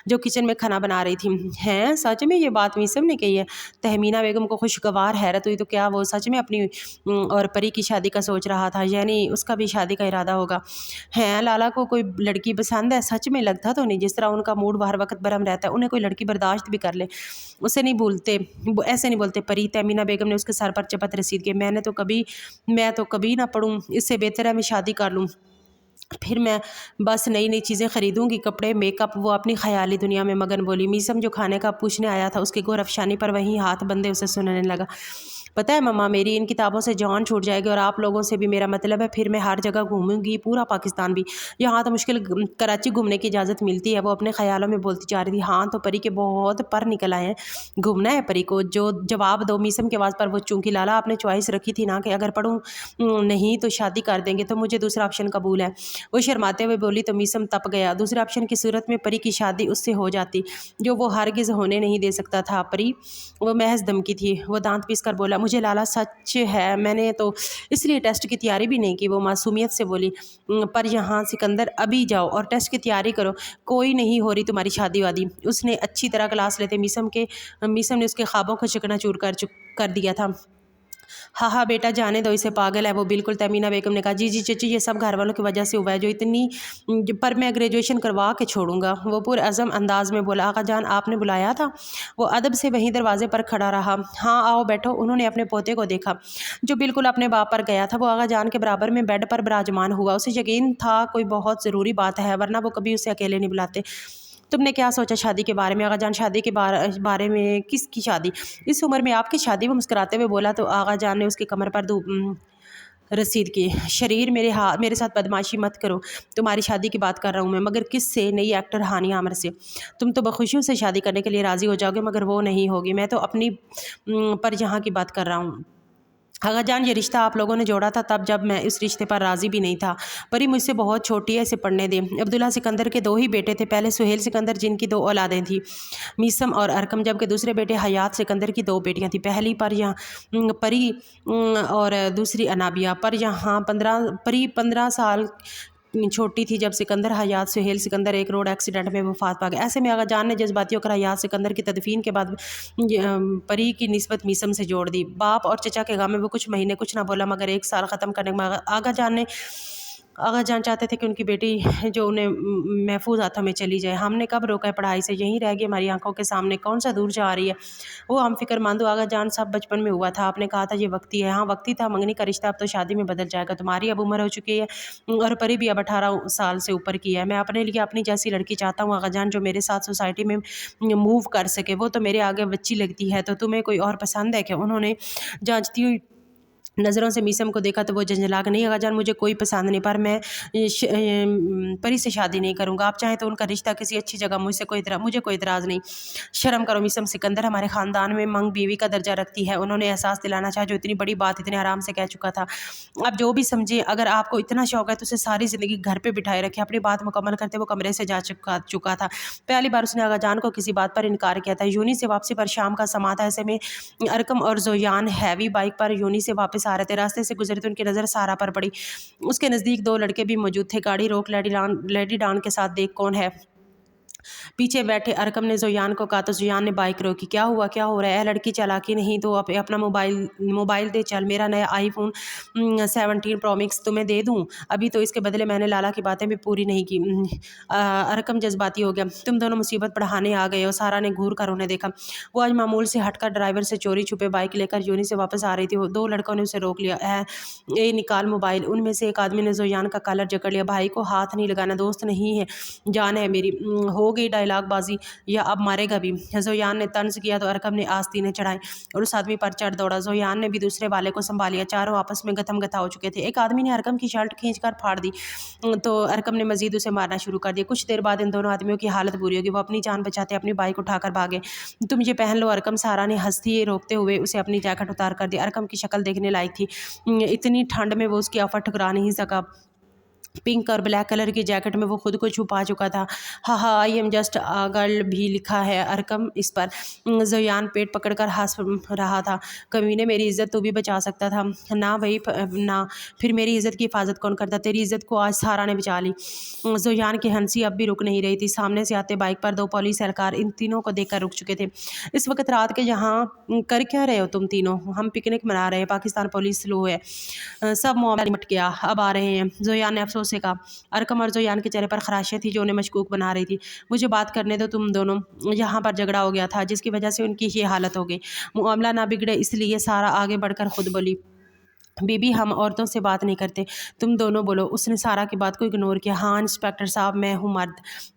जो किचन में खाना बना रही थी। हैं सच में? ये बात मीसम ने कही है? तहमीना बेगम को खुशगवार हैरत हुई। तो क्या वो सच में अपनी और परी की शादी का सोच रहा था? यानी उसका भी शादी का इरादा होगा? हैं लाला को कोई लड़की पसंद है? सच में लगता तो नहीं। जिस तरह उनका मूड हर वक्त बरम रहता है, उन्हें कोई लड़की बर्दाश्त भी कर ले। उसे नहीं भूलते, ऐसे नहीं बोलते परी। तहमीना बेगम ने उसके सर पर चपत रसीद की। मैं तो कभी ना पढ़ूँ, इससे बेहतर है मैं शादी कर लूँ। फिर मैं बस नई नई चीज़ें ख़रीदूँगी, कपड़े, मेकअप। वो अपनी ख्याली दुनिया में मगन बोली। मीसम जो खाने का पूछने आया था उसकी गौर अफशानी पर वहीं हाथ बंदे उसे सुनने लगा। पता है मम्मा, मेरी इन किताबों से जान छूट जाएगी और आप लोगों से भी मेरा मतलब है, फिर मैं हर जगह घूमूंगी, पूरा पाकिस्तान भी। यहाँ तो मुश्किल कराची घूमने की इजाज़त मिलती है। वो अपने ख्यालों में बोलती जा रही थी। हाँ तो परी के बहुत पर निकल आए हैं, घूमना है परी को, जो जवाब दो। मीसम के आवाज़ पर वो चूंकि लाला आपने चॉइस रखी थी ना कि अगर पढ़ूँ नहीं तो शादी कर देंगे, तो मुझे दूसरा ऑप्शन कबूल है। वो शर्माते हुए बोली तो मीसम तप गया। दूसरे ऑप्शन की सूरत में परी की शादी उससे हो जाती, जो वो हरगिज़ होने नहीं दे सकता था। परी वो महज धमकी थी। वो दांत पीस कर बोला, मुझे लाला सच है, मैंने तो इसलिए टेस्ट की तैयारी भी नहीं की। वो मासूमियत से बोली, पर यहाँ सिकंदर अभी जाओ और टेस्ट की तैयारी करो, कोई नहीं हो रही तुम्हारी शादी वादी। उसने अच्छी तरह क्लास लेते मीसम ने उसके ख्वाबों को चकनाचूर कर दिया था। हाँ हाँ बेटा, जाने दो, इसे पागल है वो बिल्कुल। तमीना बेगम ने कहा, जी जी चची, ये सब घर वालों की वजह से हुआ है, जो इतनी पर मैं ग्रेजुएशन करवा के छोड़ूंगा। वो पुरअज़म अंदाज में बोला, आका जान आपने बुलाया था? वो अदब से वहीं दरवाजे पर खड़ा रहा। हाँ आओ बैठो। उन्होंने अपने पोते को देखा जो बिल्कुल अपने बाप पर गया था। वो आका जान के बराबर में बेड पर विराजमान हुआ। उसे यकीन था कोई बहुत ज़रूरी बात है, वरना वो कभी उसे अकेले नहीं बुलाते। तुमने क्या सोचा शादी के बारे में? आगा जान, शादी के बारे में? किसकी शादी? इस उम्र में आपकी शादी? वो मुस्कुराते हुए बोला। तो आगा जान ने उसकी कमर पर रसीद की। शरीर मेरे साथ बदमाशी मत करो, तुम्हारी शादी की बात कर रहा हूँ मैं, मगर किस से? नई एक्टर हानिया आमिर से। तुम तो बखुशियों से शादी करने के लिए राज़ी हो जाओगे, मगर वो नहीं होगी। मैं तो अपनी पर यहाँ की बात कर रहा हूँ। आगा जान, ये रिश्ता आप लोगों ने जोड़ा था तब जब मैं इस रिश्ते पर राज़ी भी नहीं था। परी मुझसे बहुत छोटी है, इसे पढ़ने दे। अब्दुल्ला सिकंदर के 2 ही बेटे थे। पहले सुहेल सिकंदर, जिनकी 2 औलादें थी, मीसम और अरकम, जबकि दूसरे बेटे हयात सिकंदर की 2 बेटियां थीं। पहली परी और दूसरी अनाबिया। परी 15 साल छोटी थी जब सिकंदर हयात सुहेल सिकंदर एक रोड एक्सीडेंट में वफात पा गए। ऐसे में आगा जान ने जज्बाती होकर हयात सिकंदर की तदफीन के बाद परी की निस्बत मीसम से जोड़ दी। बाप और चचा के गम में वो कुछ महीने कुछ ना बोला, मगर 1 साल ख़त्म करने में आगा जान चाहते थे कि उनकी बेटी जो उन्हें महफूज हाथों में चली जाए। हमने कब रोका है पढ़ाई से, यहीं रह गई हमारी आंखों के सामने, कौन सा दूर जा रही है। वो हम फिक्रमंद हो। आगा जान, सब बचपन में हुआ था, आपने कहा था ये वक्ती है। हाँ वक्ती था, मंगनी का रिश्ता अब तो शादी में बदल जाएगा। तुम्हारी अब उम्र हो चुकी है और परी भी अब 18 साल से ऊपर की है। मैं अपने लिए अपनी जैसी लड़की चाहता हूँ आगा जान, जो मेरे साथ सोसाइटी में मूव कर सके। वो तो मेरे आगे बच्ची लगती है, तो तुम्हें कोई और पसंद है क्या? उन्होंने जांचती हुई नज़रों से मीसम को देखा तो वो झंझला के, नहीं आगा जान, मुझे कोई पसंद नहीं, पर मैं परी से शादी नहीं करूँगा। आप चाहें तो उनका रिश्ता किसी अच्छी जगह, मुझे कोई इतराज़ नहीं। शर्म करो मीसम, सिकंदर हमारे ख़ानदान में मंग बीवी का दर्जा रखती है। उन्होंने एहसास दिलाना चाहा, जो इतनी बड़ी बात इतने आराम से कह चुका था। आप जो भी समझे, अगर आपको इतना शौक है तो उसे सारी ज़िंदगी घर पर बिठाए रखे। अपनी बात मुकम्मल करते वो कमरे से जा चुका था। पहली बार उसने आगा जान को किसी बात पर इनकार किया था। यूनी से वापसी पर शाम का समा था। ऐसे में अरकम और जोयान हैवी बाइक पर यूनी से वापस आ रहे थे। रास्ते से गुजरे तो उनकी नज़र सारा पर पड़ी। उसके नज़दीक 2 लड़के भी मौजूद थे। गाड़ी रोक लेडी डान के साथ देख कौन है। पीछे बैठे अरकम ने जोयान को कहा तो जोयान ने बाइक रोकी। क्या हुआ, क्या हो रहा है? लड़की चालाकी नहीं तो अपना मोबाइल दे चल, मेरा नया आईफोन 17 प्रो मैक्स तुम्हें दे दूँ। अभी तो इसके बदले मैंने लाला की बातें भी पूरी नहीं की। अरकम जज्बाती हो गया। तुम दोनों मुसीबत बढ़ाने आ गए हो। सारा ने घूर कर उन्हें देखा। वो आज मामूल से हटकर ड्राइवर से चोरी छुपे बाइक लेकर यूनी से वापस आ रही थी। 2 लड़कों ने उसे रोक लिया। ए निकाल मोबाइल। उनमें से एक आदमी ने जोयान का कॉलर जकड़ लिया। भाई को हाथ नहीं लगाना, दोस्त नहीं है, जान है मेरी। हो गई डायलॉग बाजी, या अब मारेगा भी? जोयान ने तंज किया तो अरकम ने आस्तीनें चढ़ाई और उस आदमी पर चढ़ दौड़ा। जोयान ने भी दूसरे वाले को संभालिया। चारों आपस में गथम गथा हो चुके थे। एक आदमी ने अरकम की शर्ट खींचकर फाड़ दी तो अरकम ने मजीद उसे मारना शुरू कर दिया। कुछ देर बाद इन दोनों आदमियों की हालत बुरी होगी। वो अपनी जान बचाते अपनी बाइक उठाकर भागे। तुम ये पहन लो अरकम, सारा ने हंसती रोकते हुए उसे अपनी जैकेट उतार कर दी। अरकम की शक्ल देखने लायक थी। इतनी ठंड में वो उसकी आफत ठुकरा नहीं सका। पिंक और ब्लैक कलर की जैकेट में वो खुद को छुपा चुका था। हाँ हाँ, I am just a girl भी लिखा है अरकम इस पर। जोयान पेट पकड़कर हंस रहा था। कमीने, मेरी इज्जत तू भी बचा सकता था ना भाई ना, फिर मेरी इज्जत की हिफाजत कौन करता? तेरी इज्जत को आज सारा ने बचा ली। जोयान की हंसी अब भी रुक नहीं रही थी। सामने से आते बाइक पर 2 पुलिस एहलकार इन तीनों को देखकर रुक चुके थे। इस वक्त रात के यहाँ कर क्या रहे हो तुम तीनों? हम पिकनिक मना रहे हैं, पाकिस्तान पुलिस स्लो है। सब मामला निपट गया, अब आ रहे हैं, जोयान ने अफसोस से कहा। अरकम और जोयान के चेहरे पर खराशें थी जो उन्हें मशकूक बना रही थी। मुझे बात करने दो, तुम दोनों, यहाँ पर झगड़ा हो गया था जिसकी वजह से उनकी ये हालत हो गई। मामला ना बिगड़े इसलिए सारा आगे बढ़कर खुद बोली। बीबी हम औरतों से बात नहीं करते, तुम दोनों बोलो। उसने सारा की बात को इग्नोर किया। हाँ इंस्पेक्टर साहब, मैं हूँ मर्द,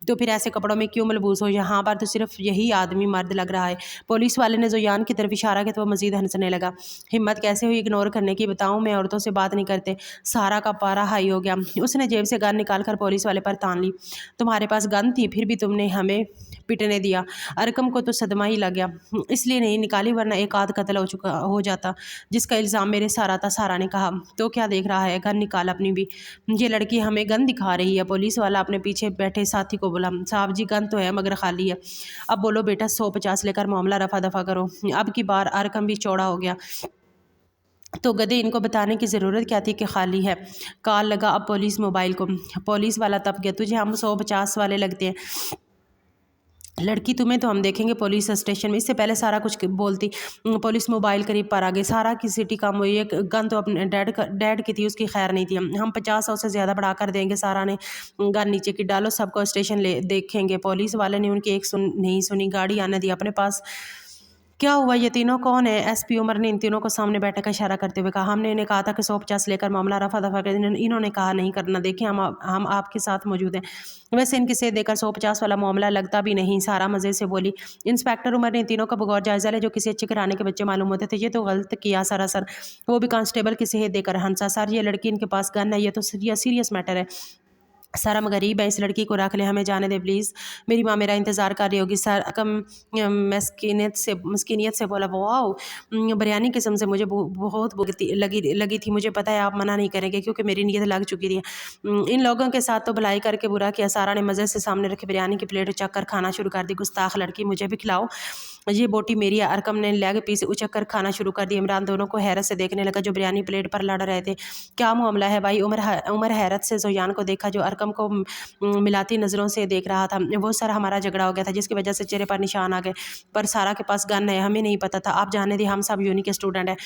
तो फिर ऐसे कपड़ों में क्यों मलबूस हो? यहाँ पर तो सिर्फ यही आदमी मर्द लग रहा है। पुलिस वाले ने जोयान की तरफ इशारा किया तो वह मजीद हंसने लगा। हिम्मत कैसे हुई इग्नोर करने की? बताऊँ, मैं औरतों से बात नहीं करते। सारा का पारा हाई हो गया। उसने जेब से गन निकाल कर पुलिस वाले पर तान ली। तुम्हारे पास गन थी, फिर भी तुमने हमें पिटने दिया। अरकम को तो सदमा ही लग गया। इसलिए नहीं निकाली, वरना एक आध कत्ल हो जाता, जिसका इल्ज़ाम मेरे सारा था। सारा ने कहा। तो क्या देख रहा है, गन निकाल अपनी भी। ये लड़की हमें गन दिखा रही है। पुलिस वाला अपने पीछे बैठे साथी को बोला। साहब जी, गन तो है मगर खाली है। अब बोलो बेटा, 150 लेकर मामला रफा दफा करो। अब की बार अरकम भी चौड़ा हो गया। तो गधे, इनको बताने की ज़रूरत क्या थी कि खाली है। कॉल लगा अब पुलिस मोबाइल को। पुलिस वाला तब गया। तुझे हम 150 वाले लगते हैं, लड़की तुम्हें तो हम देखेंगे पुलिस स्टेशन में। इससे पहले सारा कुछ बोलती, पुलिस मोबाइल करीब पर आ गई। सारा की सिटी कम हुई। एक गन तो अपने डैड की थी, उसकी खैर नहीं थी। हम 50 से ज़्यादा बढ़ा कर देंगे। सारा ने गन नीचे की। डालो, सबको स्टेशन ले देखेंगे। पुलिस वाले ने उनकी एक नहीं सुनी, गाड़ी आने दी अपने पास। क्या हुआ, ये तीनों कौन है? एसपी उमर ने इन तीनों को सामने बैठक का इशारा करते हुए कहा। हमने इन्हें कहा था कि 150 लेकर मामला रफा दफा कर। इन्होंने कहा नहीं करना। देखिए, हम आपके साथ मौजूद हैं। वैसे इनकी सेहत देकर 150 वाला मामला लगता भी नहीं। सारा मज़े से बोली। इंस्पेक्टर उमर ने इन तीनों का बगौर जायजा लिया, जो किसी अच्छे घराने के बच्चे मालूम होते थे। ये तो गलत किया सरासर, वो भी कांस्टेबल की सेहत देकर। हंसा। सर, ये लड़की इनके पास गन है, ये तो सीरियस मैटर है। सर, हम गरीब है, इस लड़की को रख ले, हमें जाने दे प्लीज़। मेरी माँ मेरा इंतज़ार कर रही होगी। सर कम मस्किनियत से बोला। वाओ, बिरयानी किस्म से मुझे बहुत लगी थी। मुझे पता है आप मना नहीं करेंगे, क्योंकि मेरी नीयत लग चुकी थी। इन लोगों के साथ तो भलाई करके बुरा किया। सारा ने मज़े से सामने रखी बिरयानी की प्लेट उचक कर खाना शुरू कर दी। गुस्ताख लड़की, मुझे भी खिलाओ, ये बोटी मेरी है। अरकम ने लेग पीस उचक कर खाना शुरू कर दिया। इमरान दोनों को हैरत से देखने लगा, जो बिरयानी प्लेट पर लड़ रहे थे। क्या मामला है भाई? उमर हैरत से जोयान को देखा, जो अरकम को मिलाती नज़रों से देख रहा था। वो सर, हमारा झगड़ा हो गया था, जिसकी वजह से चेहरे पर निशान आ गए। पर सारा के पास गन है, हमें नहीं पता था। आप जाने दी, हम सब यूनी के स्टूडेंट हैं।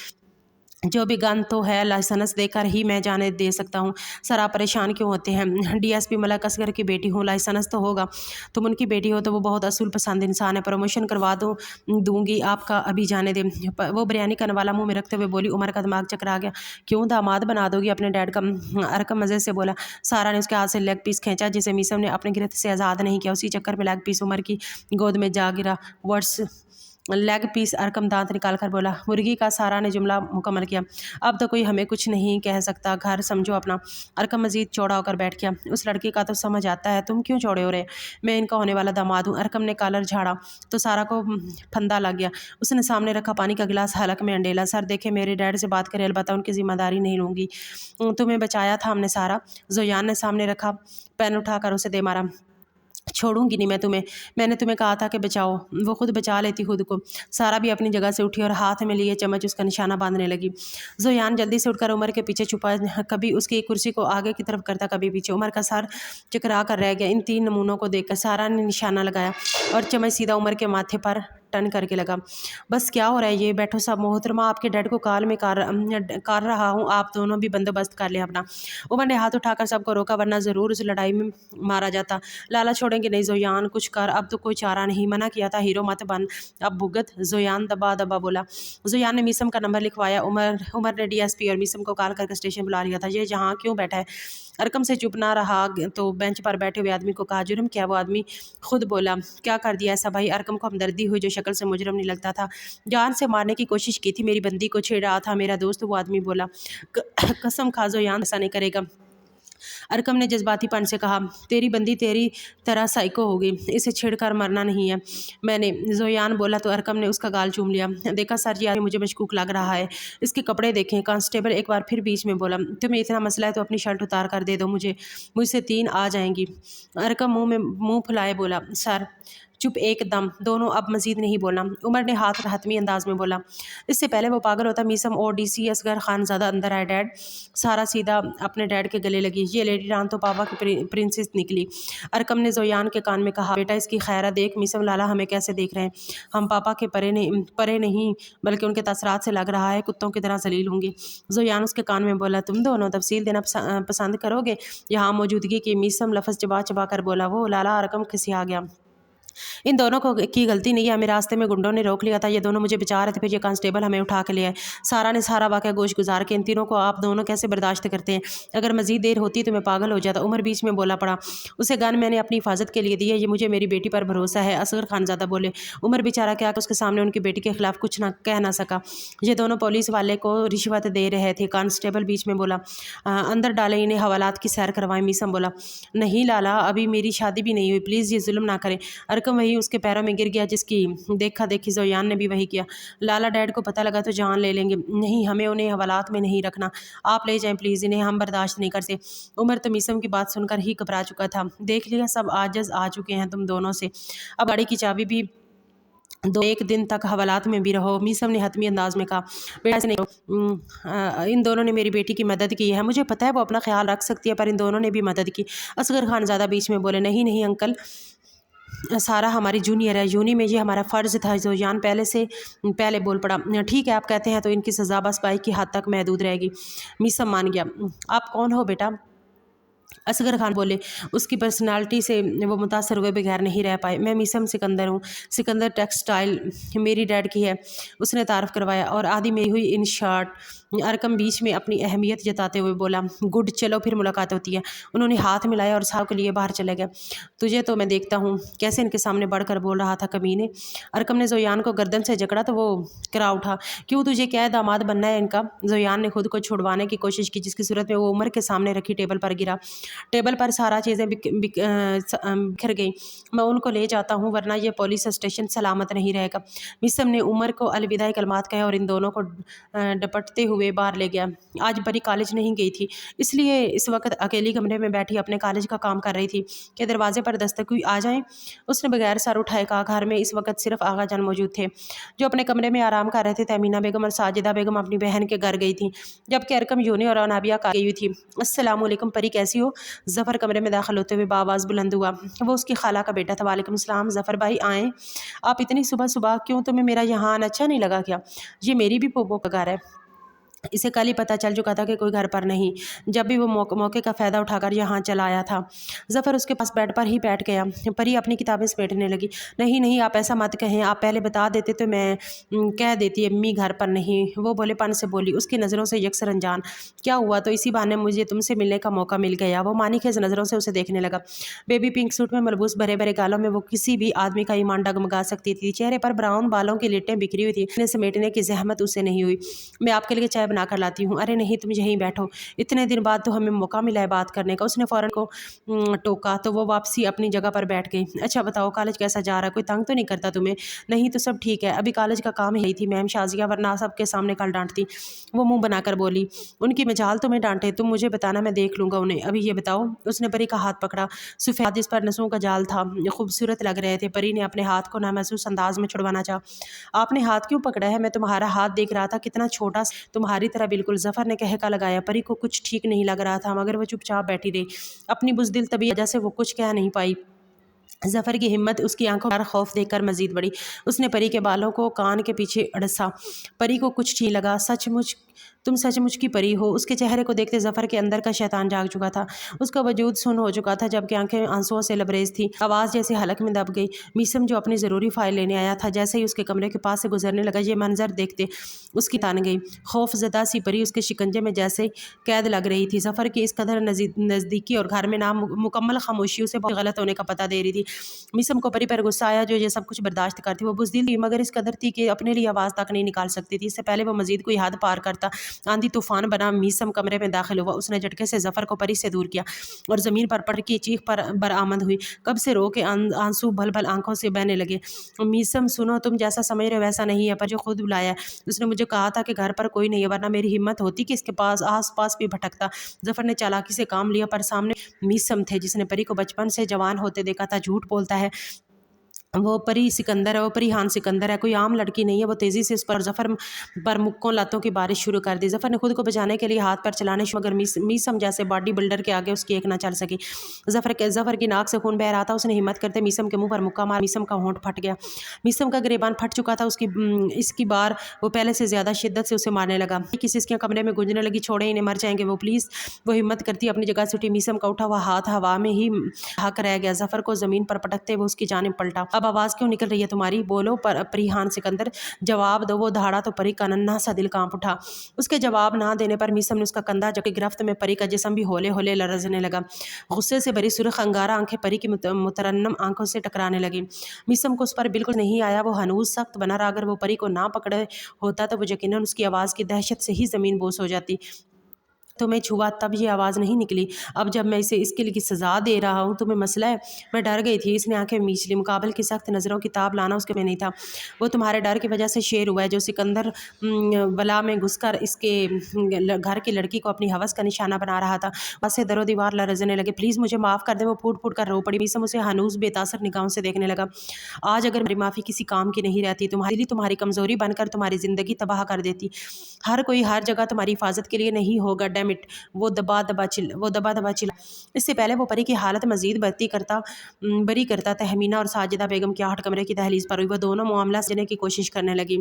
जो भी गन तो है, लाइसेंस देकर ही मैं जाने दे सकता हूँ। सर, आप परेशान क्यों होते हैं? डीएसपी मलक असगर की बेटी हूँ, लाइसेंस तो होगा। तुम उनकी बेटी हो तो वो बहुत असूल पसंद इंसान है। प्रमोशन करवा दूंगी आपका, अभी जाने दे। वो बिरयानी का नवाला मुंह में रखते हुए बोली। उमर का दिमाग चकरा गया। क्यों, दामाद बना दोगी अपने डैड का? अरकम मज़े से बोला। सारा ने उसके हाथ से लेग पीस खींचा, जिसे मीसम ने अपने गिरफ्त से आज़ाद नहीं किया। उसी चक्कर में लेग पीस उमर की गोद में जा गिरा। वर्ड्स लेग पीस, अरकम दांत निकाल कर बोला। मुर्गी का। सारा ने जुमला मुकम्मल किया। अब तो कोई हमें कुछ नहीं कह सकता, घर समझो अपना। अरकम मजीद चौड़ा होकर बैठ गया। उस लड़की का तो समझ आता है, तुम क्यों चौड़े हो रहे? मैं इनका होने वाला दामाद हूँ। अरकम ने कॉलर झाड़ा तो सारा को फंदा लग गया। उसने सामने रखा पानी का गिलास हलक में अंडेला। सर देखे, मेरे डैड से बात करें, अलबत्ता उनकी जिम्मेदारी नहीं लूँगी। तुम्हें बचाया था हमने। सारा। जोयान ने सामने रखा पेन उठाकर उसे दे मारा। छोड़ूंगी नहीं मैं तुम्हें, मैंने तुम्हें कहा था कि बचाओ। वो खुद बचा लेती खुद को। सारा भी अपनी जगह से उठी और हाथ में लिए चम्मच उसका निशाना बांधने लगी। जोयान जल्दी से उठकर उमर के पीछे छुपा, कभी उसकी कुर्सी को आगे की तरफ करता, कभी पीछे। उमर का सर चकरा कर रह गया। इन 3 नमूनों को देखकर सारा ने निशाना लगाया और चम्मच सीधा उमर के माथे पर टन करके लगा। बस क्या हो रहा है ये? बैठो सब। मोहतरमा, आपके डैड को कॉल में कर रहा हूँ, आप दोनों भी बंदोबस्त कर लें अपना। उमर ने हाथ उठाकर सबको रोका, वरना ज़रूर उस लड़ाई में मारा जाता। लाला छोड़ेंगे नहीं। जोयान कुछ कर, अब तो कोई चारा नहीं। मना किया था, हीरो मत बन, अब भुगत। जोयान दबा दबा बोला। जोयान ने मीसम का नंबर लिखवाया। उमर ने डीएसपी और मीसम को कॉल करके स्टेशन बुला लिया था। ये जहाँ क्यों बैठा है? अरकम से चुप ना रहा तो बेंच पर बैठे हुए आदमी को कहा। जुर्म क्या? वो आदमी खुद बोला। क्या कर दिया ऐसा भाई? अरकम को हमदर्दी हुई, जो शक्ल से मुजरम नहीं लगता था। जान से मारने की कोशिश की थी, मेरी बंदी को छेड़ रहा था मेरा दोस्त। वो आदमी बोला। कसम खा जोयान, ऐसा नहीं करेगा। अरकम ने जज्बातीपन से कहा। तेरी बंदी तेरी तरह साइको होगी, इसे छेड़कर मरना नहीं है मैंने। जोयान बोला तो अरकम ने उसका गाल चूम लिया। देखा सर जी, मुझे मशकूक लग रहा है, इसके कपड़े देखें। कांस्टेबल एक बार फिर बीच में बोला। तुम्हें इतना मसला है तो अपनी शर्ट उतार कर दे दो मुझसे 3 आ जाएंगी। अरकम मुंह फुलाए बोला। सर। चुप एकदम दोनों, अब मजीद नहीं बोलना। उमर ने हाथ हतमी अंदाज में बोला। इससे पहले वो पागल होता, मीसम और डीसी असगर खान ज़्यादा अंदर आए। डैड। सारा सीधा अपने डैड के गले लगी। ये लेडी रान तो पापा की प्रिंसेस निकली। अरकम ने जोयान के कान में कहा। बेटा, इसकी खैरा देख। मीसम लाला हमें कैसे देख रहे हैं? हम पापा के परे नहीं बल्कि उनके तसरात से लग रहा है कुत्तों की तरह जलील होंगे। जोयान उसके कान में बोला। तुम दोनों तफसील देना पसंद करोगे यहाँ मौजूदगी की? मीसम लफ्ज़ चबा चबा कर बोला। वो लाला। अरकम खिसिया गया। इन दोनों को की गलती नहीं है, हमें रास्ते में गुंडों ने रोक लिया था, ये दोनों मुझे बचा रहे थे, फिर ये कांस्टेबल हमें उठा के ले आए। सारा ने सारा वाक़या गोश गुजार के इन तीनों को आप दोनों कैसे बर्दाश्त करते हैं? अगर मज़ीद देर होती तो मैं पागल हो जाता। उमर बीच में बोला पड़ा, उसे गन मैंने अपनी हिफाजत के लिए दी है, ये मुझे मेरी बेटी पर भरोसा है। असगर खानज़ादा बोले। उमर बेचारा क्या उसके सामने उनकी बेटी के खिलाफ कुछ ना कह ना सका। ये दोनों पुलिस वाले को रिश्वत दे रहे थे। कांस्टेबल बीच में बोला, अंदर डाले, इन्हें हवालात की सैर करवाएं। मीसम बोला, नहीं लाला, अभी मेरी शादी भी नहीं हुई, प्लीज़ ये जुल्म ना करें। अरकम वही उसके पैरों में गिर गया जिसकी देखा देखी ज़ोयान ने भी वही किया। लाला डैड को पता लगा तो जान ले लेंगे। नहीं, हमें उन्हें हवालात में नहीं रखना, आप ले जाएं प्लीज़, इन्हें हम बर्दाश्त नहीं कर सकते। उमर तो मीसम की बात सुनकर ही घबरा चुका था। देख लिया, सब आजज आ चुके हैं तुम दोनों से, अब गाड़ी की चाबी भी दो, एक दिन तक हवालात में भी रहो। मीसम ने हतमी अंदाज में कहा, बेटा ऐसे नहीं, इन दोनों ने मेरी बेटी की मदद की है, मुझे पता है वो अपना ख्याल रख सकती है, पर इन दोनों ने भी मदद की। असगर खान ज़्यादा बीच में बोले, नहीं नहीं अंकल, सारा हमारी जूनियर है, यूनी में ये हमारा फ़र्ज़ था। ज़ोयान पहले बोल पड़ा, ठीक है आप कहते हैं तो इनकी सज़ा बस बाई की हद तक महदूद रहेगी। मीसम मान गया। आप कौन हो बेटा? असगर खान बोले। उसकी पर्सनालिटी से वो मुतासर हुए बगैर नहीं रह पाए। मैं मीसम सिकंदर हूँ, सिकंदर टेक्सटाइल मेरी डैड की है, उसने तारफ़ करवाया। और आधी मेरी हुई इन शॉर्ट। अरकम बीच में अपनी अहमियत जताते हुए बोला, गुड, चलो फिर मुलाकात होती है। उन्होंने हाथ मिलाया और साहब के लिए बाहर चले गए। तुझे तो मैं देखता हूँ कैसे इनके सामने बढ़कर बोल रहा था कमीने। अरकम ने ज़ोयान को गर्दन से जकड़ा तो वो करा उठा, क्यों, तुझे क्या है, दामाद बनना है इनका? ज़ोयान ने खुद को छुड़वाने की कोशिश की, जिसकी सूरत में वो उमर के सामने रखी टेबल पर गिरा। टेबल पर सारा चीज़ें बिखर गई। मैं उनको ले जाता हूँ वरना ये पुलिस स्टेशन सलामत नहीं रहेगा। मिसम ने उमर को अलविदाई कलमात कहे और इन दोनों को डपटते हुए बाहर ले गया। आज परी कॉलेज नहीं गई थी, इसलिए इस वक्त अकेली कमरे में बैठी अपने कॉलेज का काम कर रही थी कि दरवाजे पर दस्तक हुई। आ जाएं, उसने बगैर सर उठाए कहा। घर में इस वक्त सिर्फ आगा जान मौजूद थे, जो अपने कमरे में आराम कर रहे थे। तमीना बेगम और साजिदा बेगम अपनी बहन के घर गई थी, जबकि अरकम, यूनी और अनाबिया का गई हुई थी। अस्सलाम वालेकुम परी, कैसी हो? ज़फ़र कमरे में दाखिल होते हुए बावाज़ बुलंद हुआ। वो उसकी खाला का बेटा था। वालेकुम सलाम ज़फ़र भाई, आएँ। आप इतनी सुबह सुबह क्यों? तुम्हें मेरा यहाँ आना अच्छा नहीं लगा क्या? ये मेरी भी पोपो का घर है। इसे कल ही पता चल चुका था कि कोई घर पर नहीं, जब भी वो मौके का फ़ायदा उठाकर यहाँ चला आया था। ज़फ़र उसके पास बेड पर ही बैठ गया। परी अपनी किताबें समेटने लगी। नहीं नहीं, आप ऐसा मत कहें, आप पहले बता देते तो मैं कह देती अम्मी घर पर नहीं। वो भोलेपन से बोली, उसकी नज़रों से यकसर अनजान। क्या हुआ? तो इसी बहाने मुझे तुमसे मिलने का मौका मिल गया। वो मानीखेज़ नज़रों से उसे देखने लगा। बेबी पिंक सूट में मलबूस भरे भरे गालों में वो किसी भी आदमी का ईमान डगमगा सकती थी। चेहरे पर ब्राउन बालों की लिट्टें बिखरी हुई थी। इन्हें समेटने की जहमत उसे नहीं हुई। मैं आपके लिए चाय बना कर लाती हूँ। अरे नहीं, तुम यहीं बैठो, इतने दिन बाद तो हमें मौका मिला है बात करने का। उसने फ़ौरन को टोका तो वो वापसी अपनी जगह पर बैठ गई। अच्छा बताओ, कॉलेज कैसा जा रहा है? कोई तंग तो नहीं करता तुम्हें? नहीं तो सब ठीक है, अभी कॉलेज का काम ही थी मैम शाजिया, वरना सबके सामने कल डांटती। वो मुंह बनाकर बोली, उनकी मजाल तुम्हें डांटे, तुम मुझे बताना, मैं देख लूँगा उन्हें। अभी ये बताओ। उसने परी का हाथ पकड़ा। सफ़ेद जिस पर नसों का जाल था, खूबसूरत लग रहे थे। परी ने अपने हाथ को नामहसूस अंदाज में छुड़वाना चाहा। आपने हाथ क्यों पकड़ा है? मैं तुम्हारा हाथ देख रहा था, कितना छोटा, तुम्हारी तरह बिल्कुल। ज़फ़र ने कहका लगाया। परी को कुछ ठीक नहीं लग रहा था, मगर वो चुपचाप बैठी रही। अपनी बुज़दिल तबीयत वजह से वो कुछ कह नहीं पाई। ज़फ़र की हिम्मत उसकी आंखों पर खौफ देखकर मज़ीद बढ़ी। उसने परी के बालों को कान के पीछे अड़सा। परी को कुछ ठीक लगा। सचमुच तुम सचमुच की परी हो? उसके चेहरे को देखते ज़फ़र के अंदर का शैतान जाग चुका था। उसका वजूद सुन्न हो चुका था, जबकि आंखें आंसुओं से लबरेज थी। आवाज़ जैसे हलक में दब गई। मीसम जो अपनी ज़रूरी फ़ाइल लेने आया था, जैसे ही उसके कमरे के पास से गुजरने लगा, ये मंजर देखते उसकी तान गई। खौफज़दा सी परी उसके शिकंजे में जैसे कैद लग रही थी। ज़फ़र की इस कदर नज़दीकी और घर में मुकम्मल खामोशी उसे बहुत गलत होने का पता दे रही थी। मीसम को परी पर गुस्सा आया, जो ये सब कुछ बर्दाश्त करती। वो बुज़दिल थी, मगर इस कदर थी कि अपने लिए आवाज़ तक नहीं निकाल सकती थी। इससे पहले वो मज़ीद कोई हद पार करता, आंधी तूफान बना मीसम कमरे में दाखिल हुआ। उसने झटके से ज़फ़र को परी से दूर किया और ज़मीन पर पड़ की चीख पर बरामद हुई। कब से रो के आंसू भल भल आंखों से बहने लगे। मीसम सुनो, तुम जैसा समझ रहे हो वैसा नहीं है, पर जो खुद बुलाया है। उसने मुझे कहा था कि घर पर कोई नहीं है, वरना मेरी हिम्मत होती कि इसके पास आस पास भी भटकता। ज़फ़र ने चालाकी से काम लिया, पर सामने मीसम थे, जिसने परी को बचपन से जवान होते देखा था। झूठ बोलता है, वो परी सिकंदर है, वो परी हान सिकंदर है, कोई आम लड़की नहीं है। वो तेज़ी से उस पर ज़फ़र पर मुक्कों लातों की बारिश शुरू कर दी। ज़फ़र ने खुद को बचाने के लिए हाथ पर चलाने, मगर मीसम जैसे बॉडी बिल्डर के आगे उसकी एक ना चल सकी। ज़फ़र की नाक से खून बह रहा था। उसने हिम्मत करते मीसम के मुंह पर मुक्का मार। मीसम का होंठ फट गया। मीसम का गिरेबान फट चुका था। इसकी बार वो पहले से ज़्यादा शिद्दत से उसे मारने लगा। किसी इसके कमरे में गूंजने लगी, छोड़े, इन्हें मर जाएंगे वो, प्लीज़। वो हिम्मत करती अपनी जगह से उठी। मीसम का उठा हुआ हाथ हवा में ही हक रह गया। ज़फ़र को ज़मीन पर पटकते हुए उसकी जानिब पलटा। اب आवाज़ क्यों निकल रही है तुम्हारी, बोलो पर परिहान सिकंदर, जवाब दो। वो धाड़ा तो परी का नन्हा सा दिल कांप उठा। उसके जवाब ना देने पर मीसम ने उसका कंधा जबकि गिरफ्त में परी का जिस्म भी होले होले लरजने लगा। गुस्से से भरी सुर्ख अंगारा आंखें परी की मुतरन्नम आंखों से टकराने लगी। मीसम को उस पर बिल्कुल नहीं आया। वो हनूज सख्त बना रहा। अगर वो परी को ना पकड़े होता तो वो यकीनन उसकी आवाज़ की दहशत से ही ज़मीन बोस हो जाती। तो मैं छुआ तब ये आवाज़ नहीं निकली। अब जब मैं इसे इसके लिए सज़ा दे रहा हूँ तुम्हें मसला है। मैं डर गई थी। इसने आंखें मीच ली। मुकाबल की सख्त नज़रों की ताब लाना उसके में नहीं था। वो तुम्हारे डर की वजह से शेर हुआ है जो सिकंदर वला में घुसकर इसके घर की लड़की को अपनी हवस का निशाना बना रहा था। बस से दरो दीवार लरजने लगे। प्लीज़ मुझे माफ़ कर दे। वो फूट फूट कर रो पड़ी। मीसम उसे हनूज बेतासर निगाहों से देखने लगा। आज अगर मेरी माफ़ी किसी काम की नहीं रहती, तुम्हारी कमज़ोरी बनकर तुम्हारी ज़िंदगी तबाह कर देती। हर कोई हर जगह तुम्हारी हिफाजत के लिए नहीं होगा। Damn it. वो दबा दबा चिल्ला। इससे पहले वो परी की हालत मजीद बरी करता तहमीना और साजिदा बेगम की आहट कमरे की दहलीज पर हुई। वो दोनों मामला समझने की कोशिश करने लगी।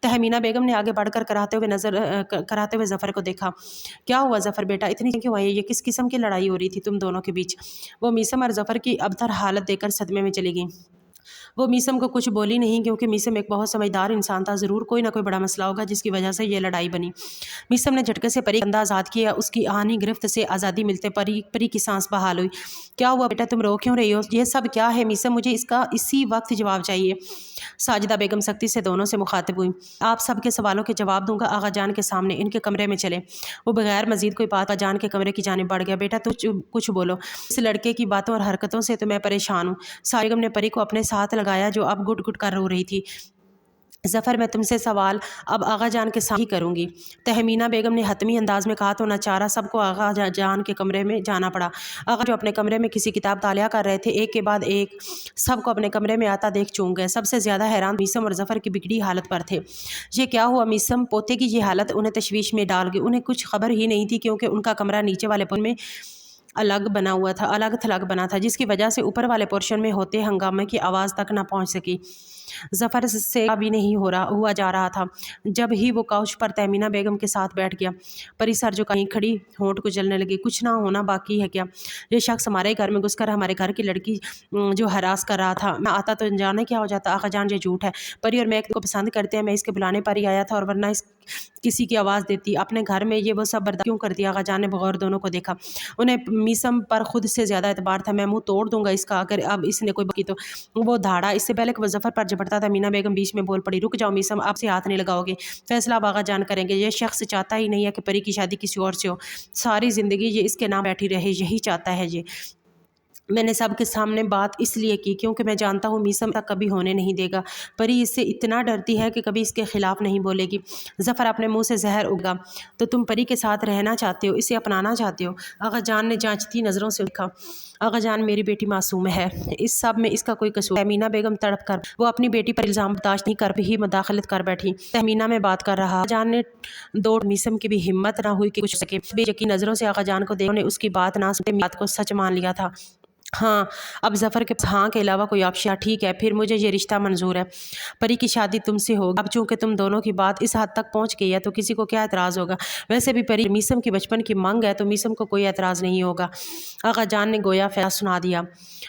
तहमीना बेगम ने आगे बढ़कर कराते हुए जफ़र को देखा। क्या हुआ जफ़र बेटा, इतनी क्यों आई? ये किस किस्म की लड़ाई हो रही थी तुम दोनों के बीच? वो मीसम और जफ़र की अबतर हालत देखकर सदमे में चली गई। वो मीसम को कुछ बोली नहीं क्योंकि मीसम एक बहुत समझदार इंसान था। ज़रूर कोई ना कोई बड़ा मसला होगा जिसकी वजह से ये लड़ाई बनी। मीसम ने झटके से परी का कंधा आज़ाद किया। उसकी आहानी गिरफ्त से आज़ादी मिलते परी की सांस बहाल हुई। क्या हुआ बेटा, तुम रो क्यों रही हो? ये सब क्या है मीसम? मुझे इसका इसी वक्त जवाब चाहिए। साजिदा बेगम सख्ती से दोनों से मुखातिब हुई। आप सबके सवालों के जवाब दूंगा आगा जान के सामने। इनके कमरे में चले। वो बगैर मजीद कोई बात जान के कमरे की जानिब बढ़ गया। बेटा तो कुछ बोलो। इस लड़के की बातों और हरकतों से तो मैं परेशान हूँ। साजिदा बेगम ने परी को अपने साथ लगाया जो अब गुट गुट कर रो रही थी। जफ़र मैं तुमसे सवाल अब आगा जान के साथ ही करूँगी। तहमीना बेगम ने हतमी अंदाज में कहा तो नचारा सबको आगा जान के कमरे में जाना पड़ा। आगा जो अपने कमरे में किसी किताब तालिया कर रहे थे, एक के बाद एक सबको अपने कमरे में आता देख चूक गए। सबसे ज़्यादा हैरान मीसम और जफ़र की बिगड़ी हालत पर थे। ये क्या हुआ मीसम? पोते की ये हालत उन्हें तशवीश में डाल गई। उन्हें कुछ खबर ही नहीं थी क्योंकि उनका कमरा नीचे वाले पुल में अलग थलग बना था जिसकी वजह से ऊपर वाले पोर्शन में होते हंगामे की आवाज़ तक ना पहुंच सकी। जफ़र से भी नहीं हुआ जा रहा था जब ही वो काउच पर तहमीना बेगम के साथ बैठ गया। परिसर जो कहीं खड़ी होंठ को जलने लगी। कुछ ना होना बाकी है क्या? ये शख्स हमारे घर में घुसकर हमारे घर की लड़की जो हरास कर रहा था। मैं आता तो जाने क्या हो जाता। आगा जान ये झूठ है। परी और मैं एक को पसंद करते हैं। मैं इसके बुलाने पर ही आया था और वरना इस किसी की आवाज़ देती। अपने घर में ये वो सब बर्दाश्त क्यों करती? आगा जान ने बगौर दोनों को देखा। उन्हें मीसम पर खुद से ज़्यादा एतबार था। मैं मुँह तोड़ दूंगा इसका अगर अब इसने कोई बाकी तो। वो धाड़ा। इससे पहले कि वो जफ़र पर झपटता था मीना बेगम बीच में बोल पड़ी। रुक जाओ मीसम, आपसे हाथ नहीं लगाओगे। फैसला अब आगा जान करेंगे। ये शख्स चाहता ही नहीं है कि परी की शादी किसी और से हो। सारी ज़िंदगी ये इसके नाम बैठी रहे, यही चाहता है ये। मैंने सबके सामने बात इसलिए की क्योंकि मैं जानता हूँ मीसम तक कभी होने नहीं देगा। परी इससे इतना डरती है कि कभी इसके खिलाफ नहीं बोलेगी। जफ़र अपने मुंह से जहर उगा। तो तुम परी के साथ रहना चाहते हो, इसे अपनाना चाहते हो? आगा जान ने जांचती नज़रों से देखा। आगा जान मेरी बेटी मासूम है, इस सब में इसका कोई कसूर। तहमीना बेगम तड़प कर वो अपनी बेटी पर इल्ज़ाम बर्दाश्त नहीं कर ही मुदाखलत कर बैठी। तहमीना में बात कर रहा। जान ने दौड़ मीसम की भी हिम्मत ना हुई कि कुछ सके। बेयकीन नज़रों से आगा जान को देखने उसकी बात ना सुनते बात को सच मान लिया था। हाँ, अब जफ़र के हाँ के अलावा कोई ऑप्शन? ठीक है, फिर मुझे ये रिश्ता मंजूर है। परी की शादी तुमसे होगी। अब चूँकि तुम दोनों की बात इस हद तक पहुँच गई है तो किसी को क्या एतराज़ होगा? वैसे भी परी मीसम की बचपन की मांग है तो मीसम को कोई एतराज़ नहीं होगा। आगा जान ने गोया फैसला सुना दिया।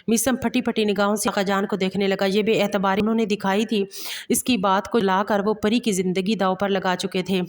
मीसम फटी फटी निगाहों से आगा जान को देखने लगा। ये बेएतबारी उन्होंने दिखाई थी। इसकी बात को लाकर वो परी की ज़िंदगी दाव पर लगा चुके थे।